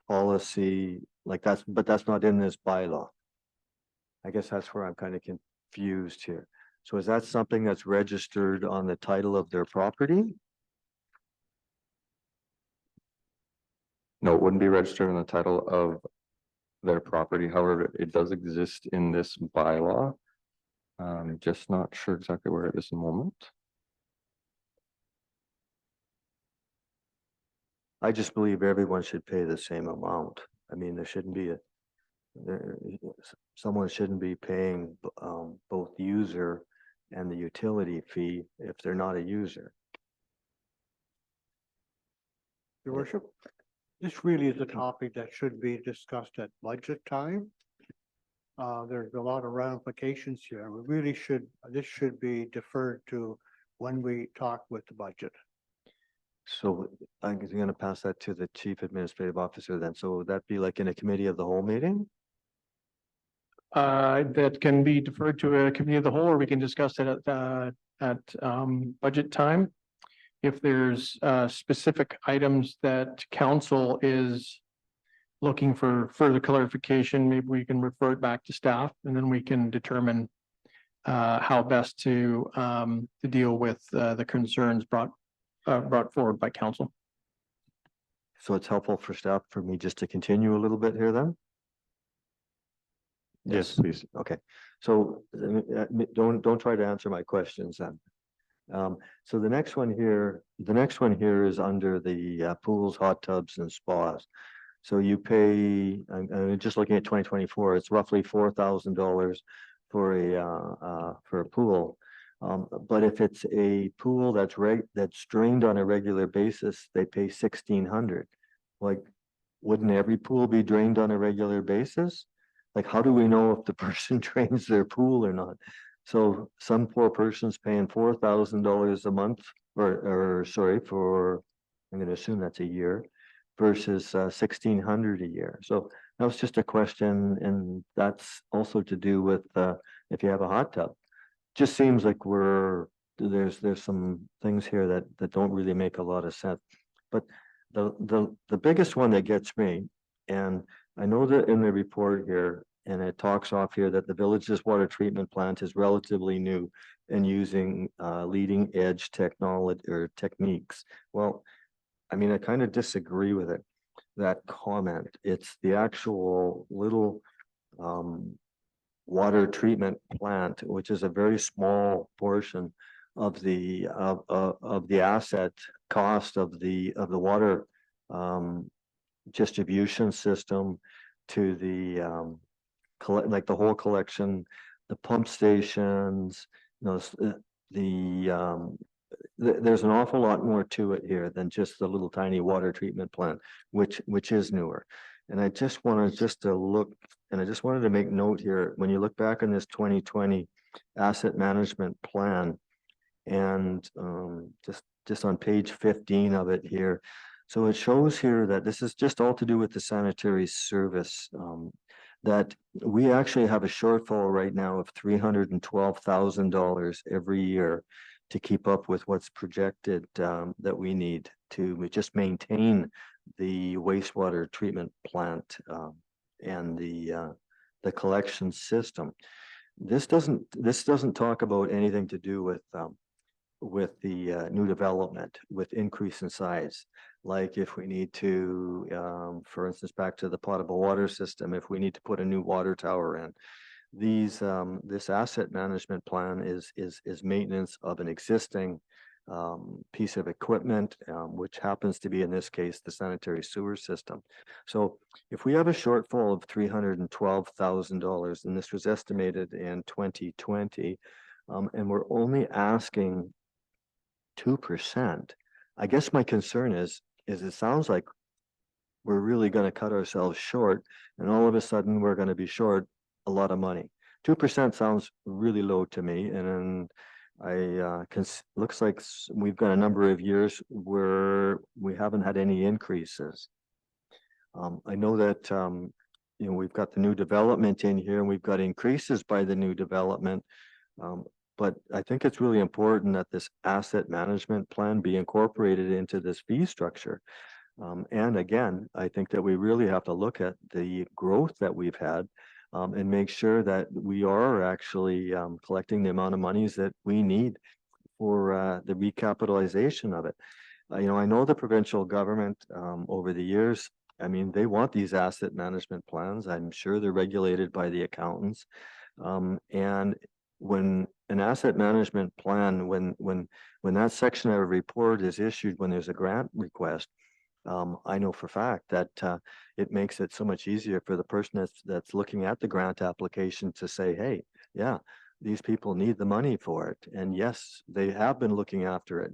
policy, like but that's not in this bylaw. I guess that's where I'm kind of confused here. So is that something that's registered on the title of their property? No, it wouldn't be registered in the title of their property. However, it does exist in this bylaw. Just not sure exactly where it is in the moment. I just believe everyone should pay the same amount. I mean, there shouldn't be someone shouldn't be paying both user and the utility fee if they're not a user. Your worship, this really is a topic that should be discussed at budget time. There's a lot of ramifications here. We really should, this should be deferred to when we talk with the budget. So I'm going to pass that to the chief administrative officer then. So would that be like in a committee of the whole meeting? That can be deferred to a committee of the whole, or we can discuss it at budget time. If there's specific items that council is looking for further clarification, maybe we can refer it back to staff, and then we can determine how best to deal with the concerns brought forward by council. So it's helpful for staff for me just to continue a little bit here then? Yes, please. Okay, so don't try to answer my questions then. So the next one here is under the pools, hot tubs and spas. So you pay, I'm just looking at 2024, it's roughly $4,000 for a pool. But if it's a pool that's drained on a regular basis, they pay $1,600. Like, wouldn't every pool be drained on a regular basis? Like, how do we know if the person drains their pool or not? So some poor person's paying $4,000 a month, or sorry, I'm going to assume that's a year, versus $1,600 a year. So that was just a question, and that's also to do with if you have a hot tub. Just seems like there's some things here that don't really make a lot of sense. But the biggest one that gets me, and I know that in the report here, and it talks off here that the village's water treatment plant is relatively new and using leading edge technology or techniques. Well, I mean, I kind of disagree with it, that comment. It's the actual little water treatment plant, which is a very small portion of the asset cost of the water distribution system to the like the whole collection, the pump stations, there's an awful lot more to it here than just the little tiny water treatment plant, which is newer. And I just wanted to look, and I just wanted to make note here, when you look back on this 2020 asset management plan, and just on page 15 of it here. So it shows here that this is just all to do with the sanitary service, that we actually have a shortfall right now of $312,000 every year to keep up with what's projected that we need to just maintain the wastewater treatment plant and the collection system. This doesn't talk about anything to do with the new development, with increase in size. Like if we need to, for instance, back to the potable water system, if we need to put a new water tower in, this asset management plan is maintenance of an existing piece of equipment, which happens to be, in this case, the sanitary sewer system. So if we have a shortfall of $312,000, and this was estimated in 2020, and we're only asking 2%, I guess my concern is it sounds like we're really going to cut ourselves short, and all of a sudden we're going to be short a lot of money. 2% sounds really low to me, and looks like we've got a number of years where we haven't had any increases. I know that we've got the new development in here, and we've got increases by the new development. But I think it's really important that this asset management plan be incorporated into this fee structure. And again, I think that we really have to look at the growth that we've had and make sure that we are actually collecting the amount of monies that we need for the recapitalization of it. I know the provincial government over the years, I mean, they want these asset management plans. I'm sure they're regulated by the accountants. And when an asset management plan, when that section of a report is issued, when there's a grant request, I know for a fact that it makes it so much easier for the person that's looking at the grant application to say, hey, yeah, these people need the money for it. And yes, they have been looking after it,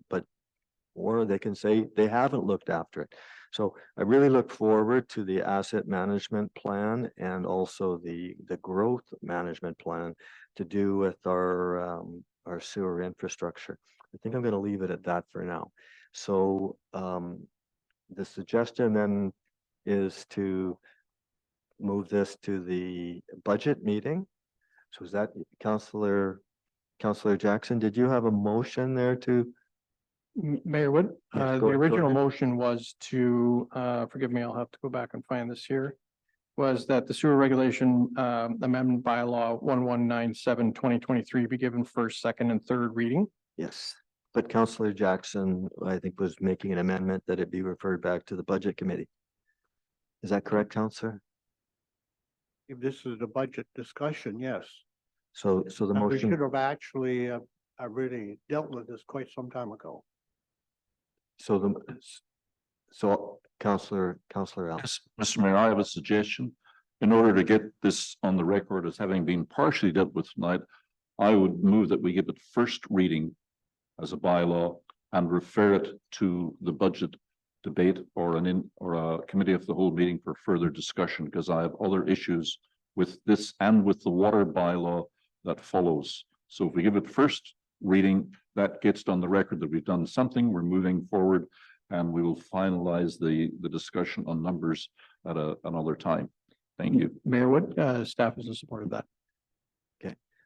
or they can say they haven't looked after it. So I really look forward to the asset management plan and also the growth management plan to do with our sewer infrastructure. I think I'm going to leave it at that for now. So the suggestion then is to move this to the budget meeting. So is that Councillor Jackson, did you have a motion there to? Mayor Wood, Yes, the original ahead. motion was to, forgive me, I'll have to go back and find this here. Was that the sewer regulation amendment bylaw 1197/2023 be given first, second, and third reading? Yes, but Councillor Jackson, I think, was making an amendment that it be referred back to the budget committee. Is that correct, Councillor? If this is the budget discussion, yes. So the And we motion, should have actually really dealt with this quite some time ago. so Councillor Al. Yes, Mr. Mayor, I have a suggestion. In order to get this on the record as having been partially dealt with tonight, I would move that we give it first reading as a bylaw and refer it to the budget debate or a committee of the whole meeting for further discussion, because I have other issues with this and with the water bylaw that follows. So if we give it first reading, that gets on the record that we've done something, we're moving forward, and we will finalize the discussion on numbers at another time. Thank you. Mayor Wood, staff is in support of that.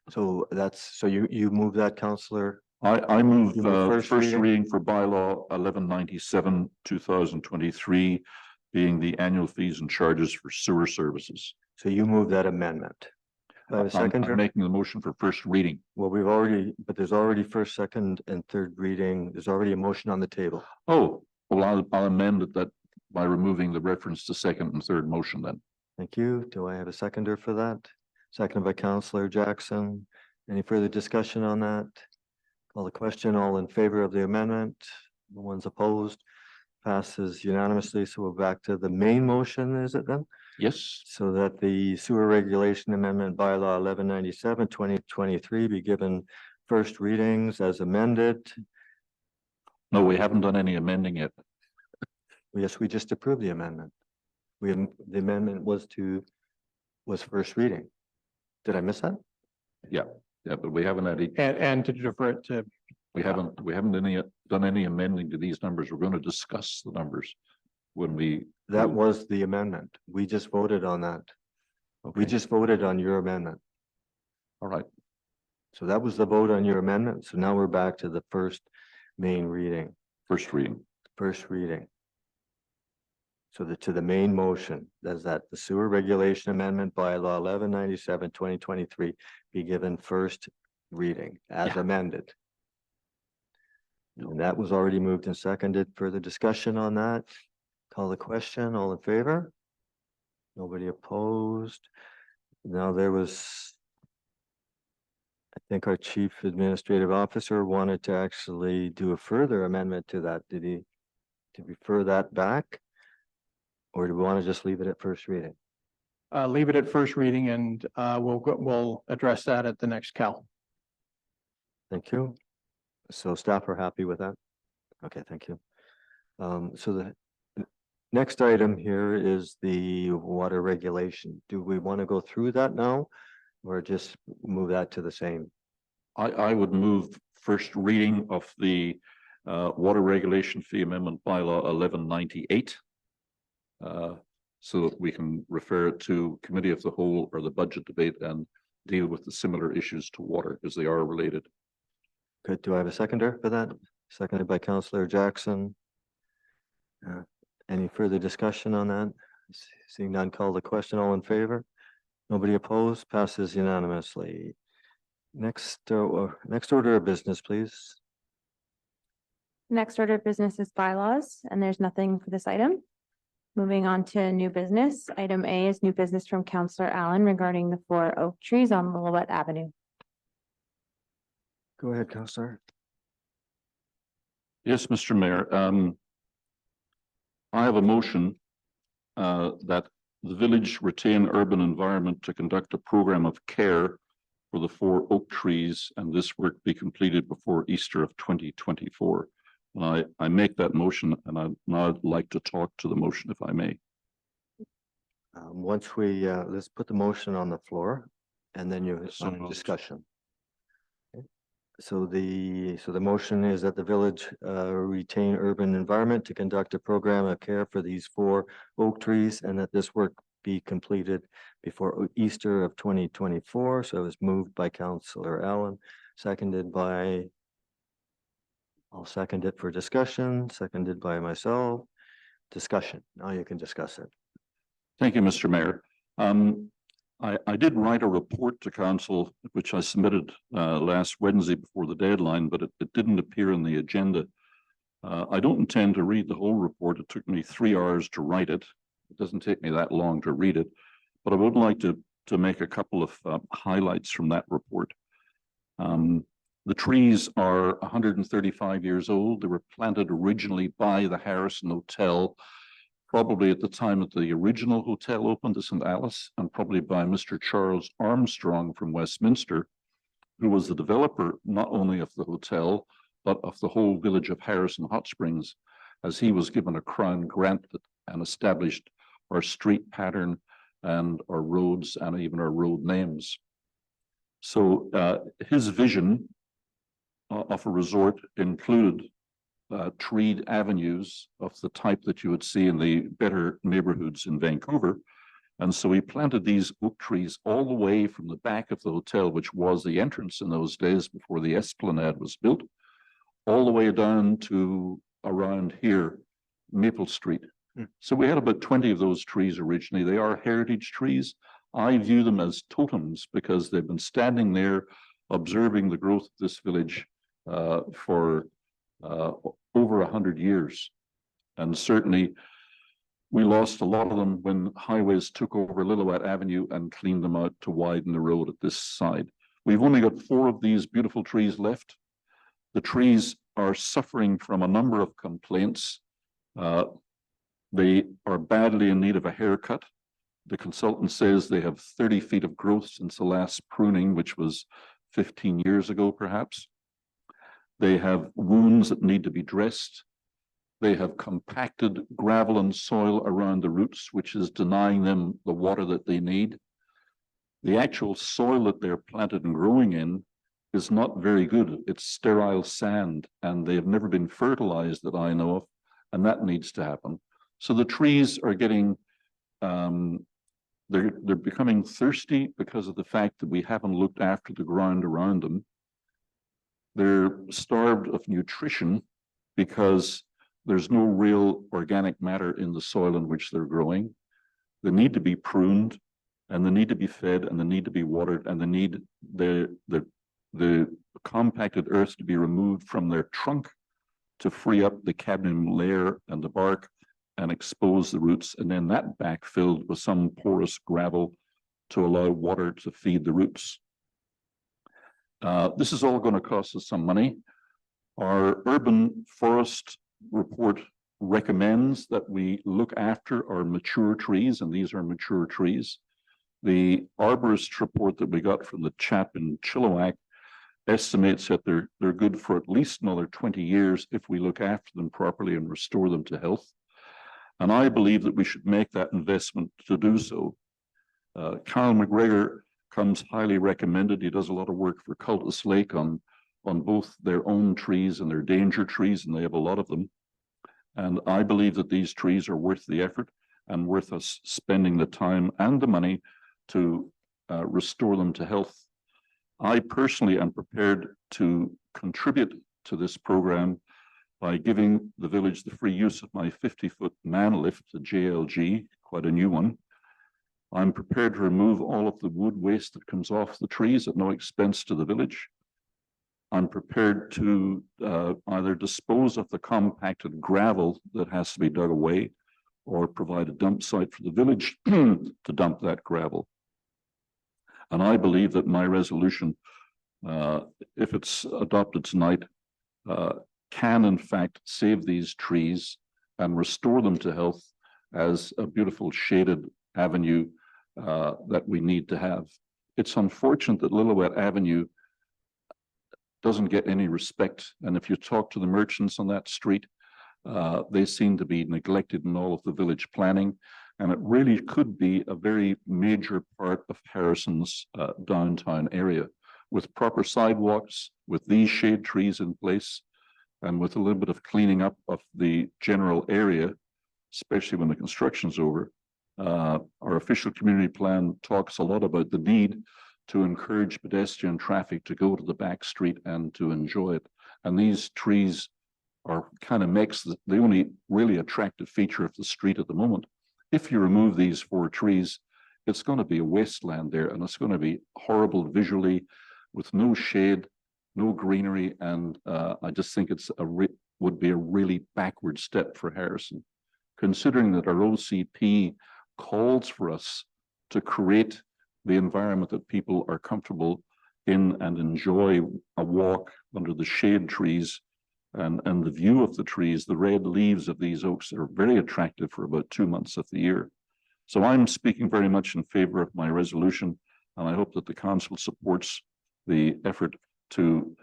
So so you move that, Councillor? I move You move first reading for bylaw 1197, 2023, being the annual fees and charges for sewer services. So you move that amendment. Do I have a second? I'm making the motion for first reading. Well, but there's already first, second, and third reading. There's already a motion on the table. Oh, well, I'll amend it that by removing the reference to second and third motion then. Thank you. Do I have a seconder for that? Seconded by Councillor Jackson. Any further discussion on that? Call the question. All in favor of the amendment? No one's opposed. Passes unanimously. So we're back to the main motion, is it then? Yes, So that the sewer regulation amendment bylaw 1197/2023 be given first readings as amended. no, we haven't done any amending yet. Yes, we just approved the amendment. The amendment was first reading. Did I miss that? Yeah, but we haven't had, And to defer it to, we haven't done any amending to these numbers. We're going to discuss the numbers when we. That was the amendment. We just voted on that. We Okay. just voted on your amendment. All right, So that was the vote on your amendment. So now we're back to the first main reading, first reading. first reading. So to the main motion, that's that the sewer regulation amendment bylaw 1197/2023 be given first reading as Yeah. amended. And that was already moved and seconded. Further discussion on that? Call the question. All in favor? Nobody opposed. Now there was I think our chief administrative officer wanted to actually do a further amendment to that. Did he to refer that back? Or do we want to just leave it at first reading? Leave it at first reading and we'll address that at the next Cal. Thank you. So staff are happy with that? Okay, thank you. So the next item here is the water regulation. Do we want to go through that now? Or just move that to the same? I would move first reading of the Water Regulation Fee Amendment Bylaw 1198. So that we can refer it to Committee of the Whole or the budget debate and deal with the similar issues to water as they are related. Good. Do I have a seconder for that? Seconded by Councillor Jackson. Any further discussion on that? Seeing none, call the question. All in favor? Nobody opposed? Passes unanimously. Next order of business, please. Next order of business is bylaws, and there's nothing for this item. Moving on to new business. Item A is new business from Councillor Allen regarding the 4 oak trees on Lillooet Avenue. Go ahead, Councillor. Yes, Mr. Mayor. I have a motion that the village retain urban environment to conduct a program of care for the 4 oak trees, and this work be completed before Easter of 2024. And I make that motion, and I'd now like to talk to the motion if I may. Once we, let's put the motion on the floor and then you So moved. discussion. Okay. So the motion is that the village retain urban environment to conduct a program of care for these 4 oak trees and that this work be completed before Easter of 2024. So it was moved by Councillor Allen, seconded by, I'll second it for discussion, seconded by myself. Discussion. Now you can discuss it. Thank you, Mr. Mayor. I did write a report to council, which I submitted last Wednesday before the deadline, but it didn't appear in the agenda. I don't intend to read the whole report. It took me 3 hours to write it. It doesn't take me that long to read it, but I would like to make a couple of highlights from that report. The trees are 135 years old. They were planted originally by the Harrison Hotel, probably at the time that the original hotel opened, the St. Alice, and probably by Mr. Charles Armstrong from Westminster, who was the developer not only of the hotel, but of the whole village of Harrison Hot Springs, as he was given a Crown grant and established our street pattern and our roads and even our road names. So his vision of a resort included treed avenues of the type that you would see in the better neighborhoods in Vancouver. And so we planted these oak trees all the way from the back of the hotel, which was the entrance in those days before the Esplanade was built, all the way down to around here, Maple Street. So we had about 20 of those trees originally. They are heritage trees. I view them as totems because they've been standing there observing the growth of this village for over 100 years. And certainly we lost a lot of them when highways took over Lillooet Avenue and cleaned them out to widen the road at this side. We've only got 4 of these beautiful trees left. The trees are suffering from a number of complaints. They are badly in need of a haircut. The consultant says they have 30 feet of growth since the last pruning, which was 15 years ago, perhaps. They have wounds that need to be dressed. They have compacted gravel and soil around the roots, which is denying them the water that they need. The actual soil that they're planted and growing in is not very good. It's sterile sand, and they have never been fertilized that I know of, and that needs to happen. So the trees are getting, they're becoming thirsty because of the fact that we haven't looked after the ground around them. They're starved of nutrition because there's no real organic matter in the soil in which they're growing. They need to be pruned, and they need to be fed, and they need to be watered, and they need the compacted earth to be removed from their trunk to free up the cadmium layer and the bark and expose the roots, and then that backfilled with some porous gravel to allow water to feed the roots. This is all going to cost us some money. Our urban forest report recommends that we look after our mature trees, and these are mature trees. The arborist report that we got from the chap in Chilliwack estimates that they're good for at least another 20 years if we look after them properly and restore them to health. And I believe that we should make that investment to do so. Carl McGregor comes highly recommended. He does a lot of work for Cultus Lake on both their own trees and their danger trees, and they have a lot of them. And I believe that these trees are worth the effort and worth us spending the time and the money to restore them to health. I personally am prepared to contribute to this program by giving the village the free use of my 50-foot man lift, the JLG, quite a new one. I'm prepared to remove all of the wood waste that comes off the trees at no expense to the village. I'm prepared to either dispose of the compacted gravel that has to be dug away or provide a dump site for the village to dump that gravel. And I believe that my resolution, if it's adopted tonight, can in fact save these trees and restore them to health as a beautiful shaded avenue that we need to have. It's unfortunate that Lillooet Avenue doesn't get any respect. And if you talk to the merchants on that street, they seem to be neglected in all of the village planning. And it really could be a very major part of Harrison's downtown area with proper sidewalks, with these shade trees in place, and with a little bit of cleaning up of the general area, especially when the construction's over. Our official community plan talks a lot about the need to encourage pedestrian traffic to go to the back street and to enjoy it. And these trees are kind of makes the only really attractive feature of the street at the moment. If you remove these 4 trees, it's going to be a wasteland there, and it's going to be horrible visually with no shade, no greenery. And I just think it's would be a really backward step for Harrison, considering that our OCP calls for us to create the environment that people are comfortable in and enjoy a walk under the shade trees and the view of the trees. The red leaves of these oaks are very attractive for about 2 months of the year. So I'm speaking very much in favor of my resolution, and I hope that the council supports the effort to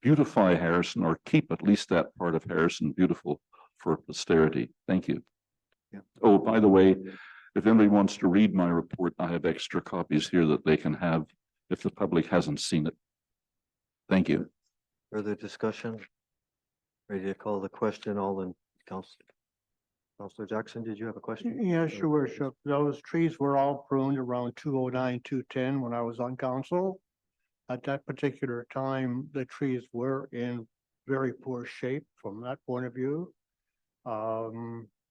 beautify Harrison, or keep at least that part of Harrison beautiful for posterity. Thank you. Yeah. Oh, by the way, if anybody wants to read my report, I have extra copies here that they can have if the public hasn't seen it. Thank you. Further discussion? Ready to call the question? All in Councillor Jackson, did you have a question? Yes, Your Worship. Those trees were all pruned around 209, 210 when I was on council. At that particular time, the trees were in very poor shape from that point of view.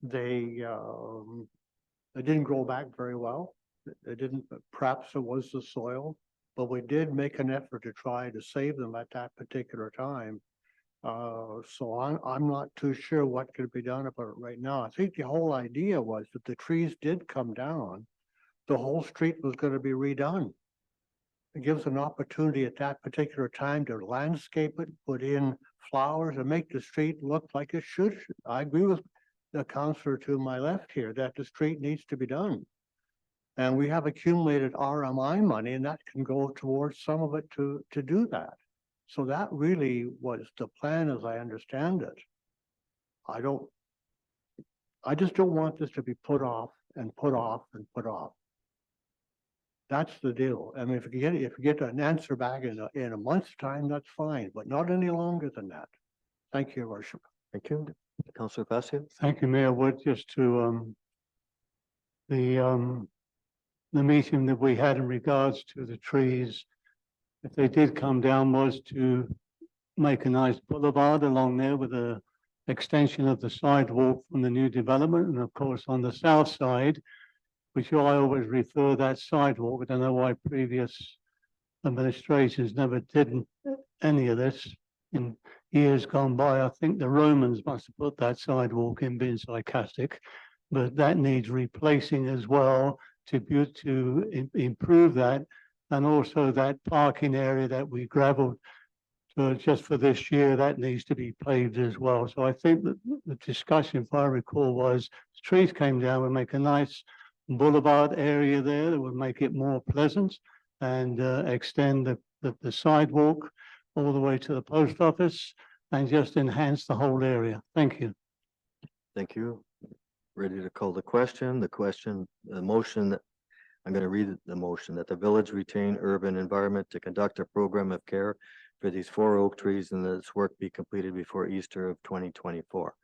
They didn't grow back very well. They didn't, perhaps it was the soil, but we did make an effort to try to save them at that particular time. So I'm not too sure what could be done about it right now. I think the whole idea was that the trees did come down, the whole street was going to be redone. It gives an opportunity at that particular time to landscape it, put in flowers, and make the street look like it should. I agree with the councillor to my left here that the street needs to be done. And we have accumulated RMI money, and that can go towards some of it to do that. So that really was the plan as I understand it. I just don't want this to be put off and put off and put off. That's the deal. I mean, if you get an answer back in a month's time, that's fine, but not any longer than that. Thank you, Your Worship. Thank you. Councillor Pasio? Thank you, Mayor Wood. Just to the meeting that we had in regards to the trees, if they did come down, was to make a nice boulevard along there with a extension of the sidewalk from the new development. And of course, on the south side, which I always refer that sidewalk, I don't know why previous administrations never did any of this in years gone by. I think the Romans must have put that sidewalk in, being sarcastic, but that needs replacing as well to improve that And also that parking area that we gravelled just for this year, that needs to be paved as well. So I think that the discussion, if I recall, was trees came down, would make a nice boulevard area there that would make it more pleasant and extend the sidewalk all the way to the post office and just enhance the whole area. Thank you. Thank you. Ready to call the question? The motion that I'm going to read the motion that the village retain urban environment to conduct a program of care for these 4 oak trees and that this work be completed before Easter of 2024.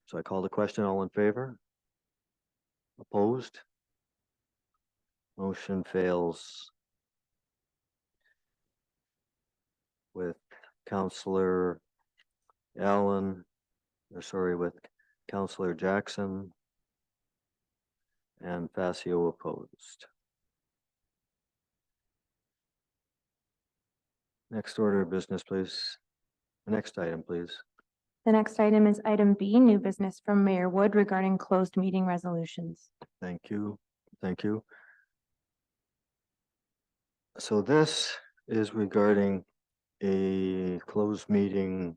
So I call the question. All in favor? Opposed? Motion fails. With Counselor Allen, with Counselor Jackson and Facio opposed. Next order of business, please. The next item, please. The next item is item B, new business from Mayor Wood regarding closed meeting resolutions. Thank you. Thank you. So this is regarding a closed meeting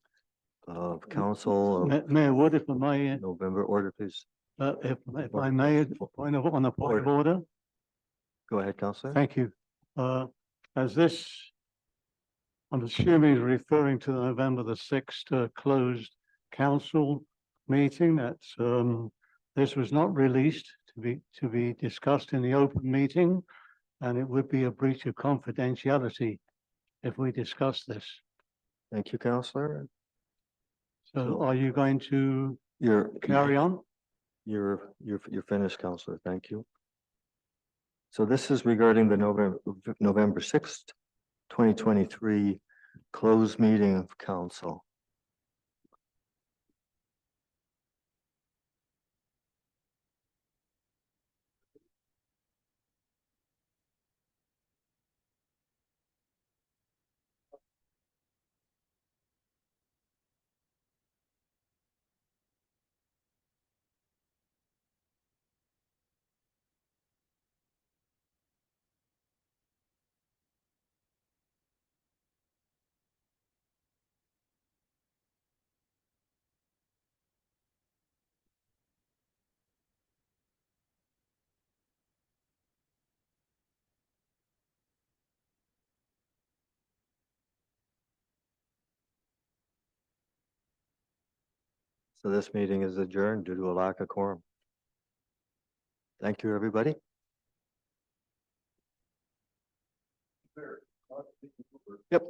of council of Mayor Wood, if I may, November. Order, please. if I may, on a point of order. Go ahead, Counselor. Thank you. As this, I'm assuming is referring to the November the 6th closed council meeting that's this was not released to be discussed in the open meeting, and it would be a breach of confidentiality if we discuss this. Thank you, Counselor. So are you going to You're carry on? You're finished, Counselor. Thank you. So this is regarding the November 6th, 2023 closed meeting of council. So this meeting is adjourned due to a lack of quorum. Thank you, everybody. Yep.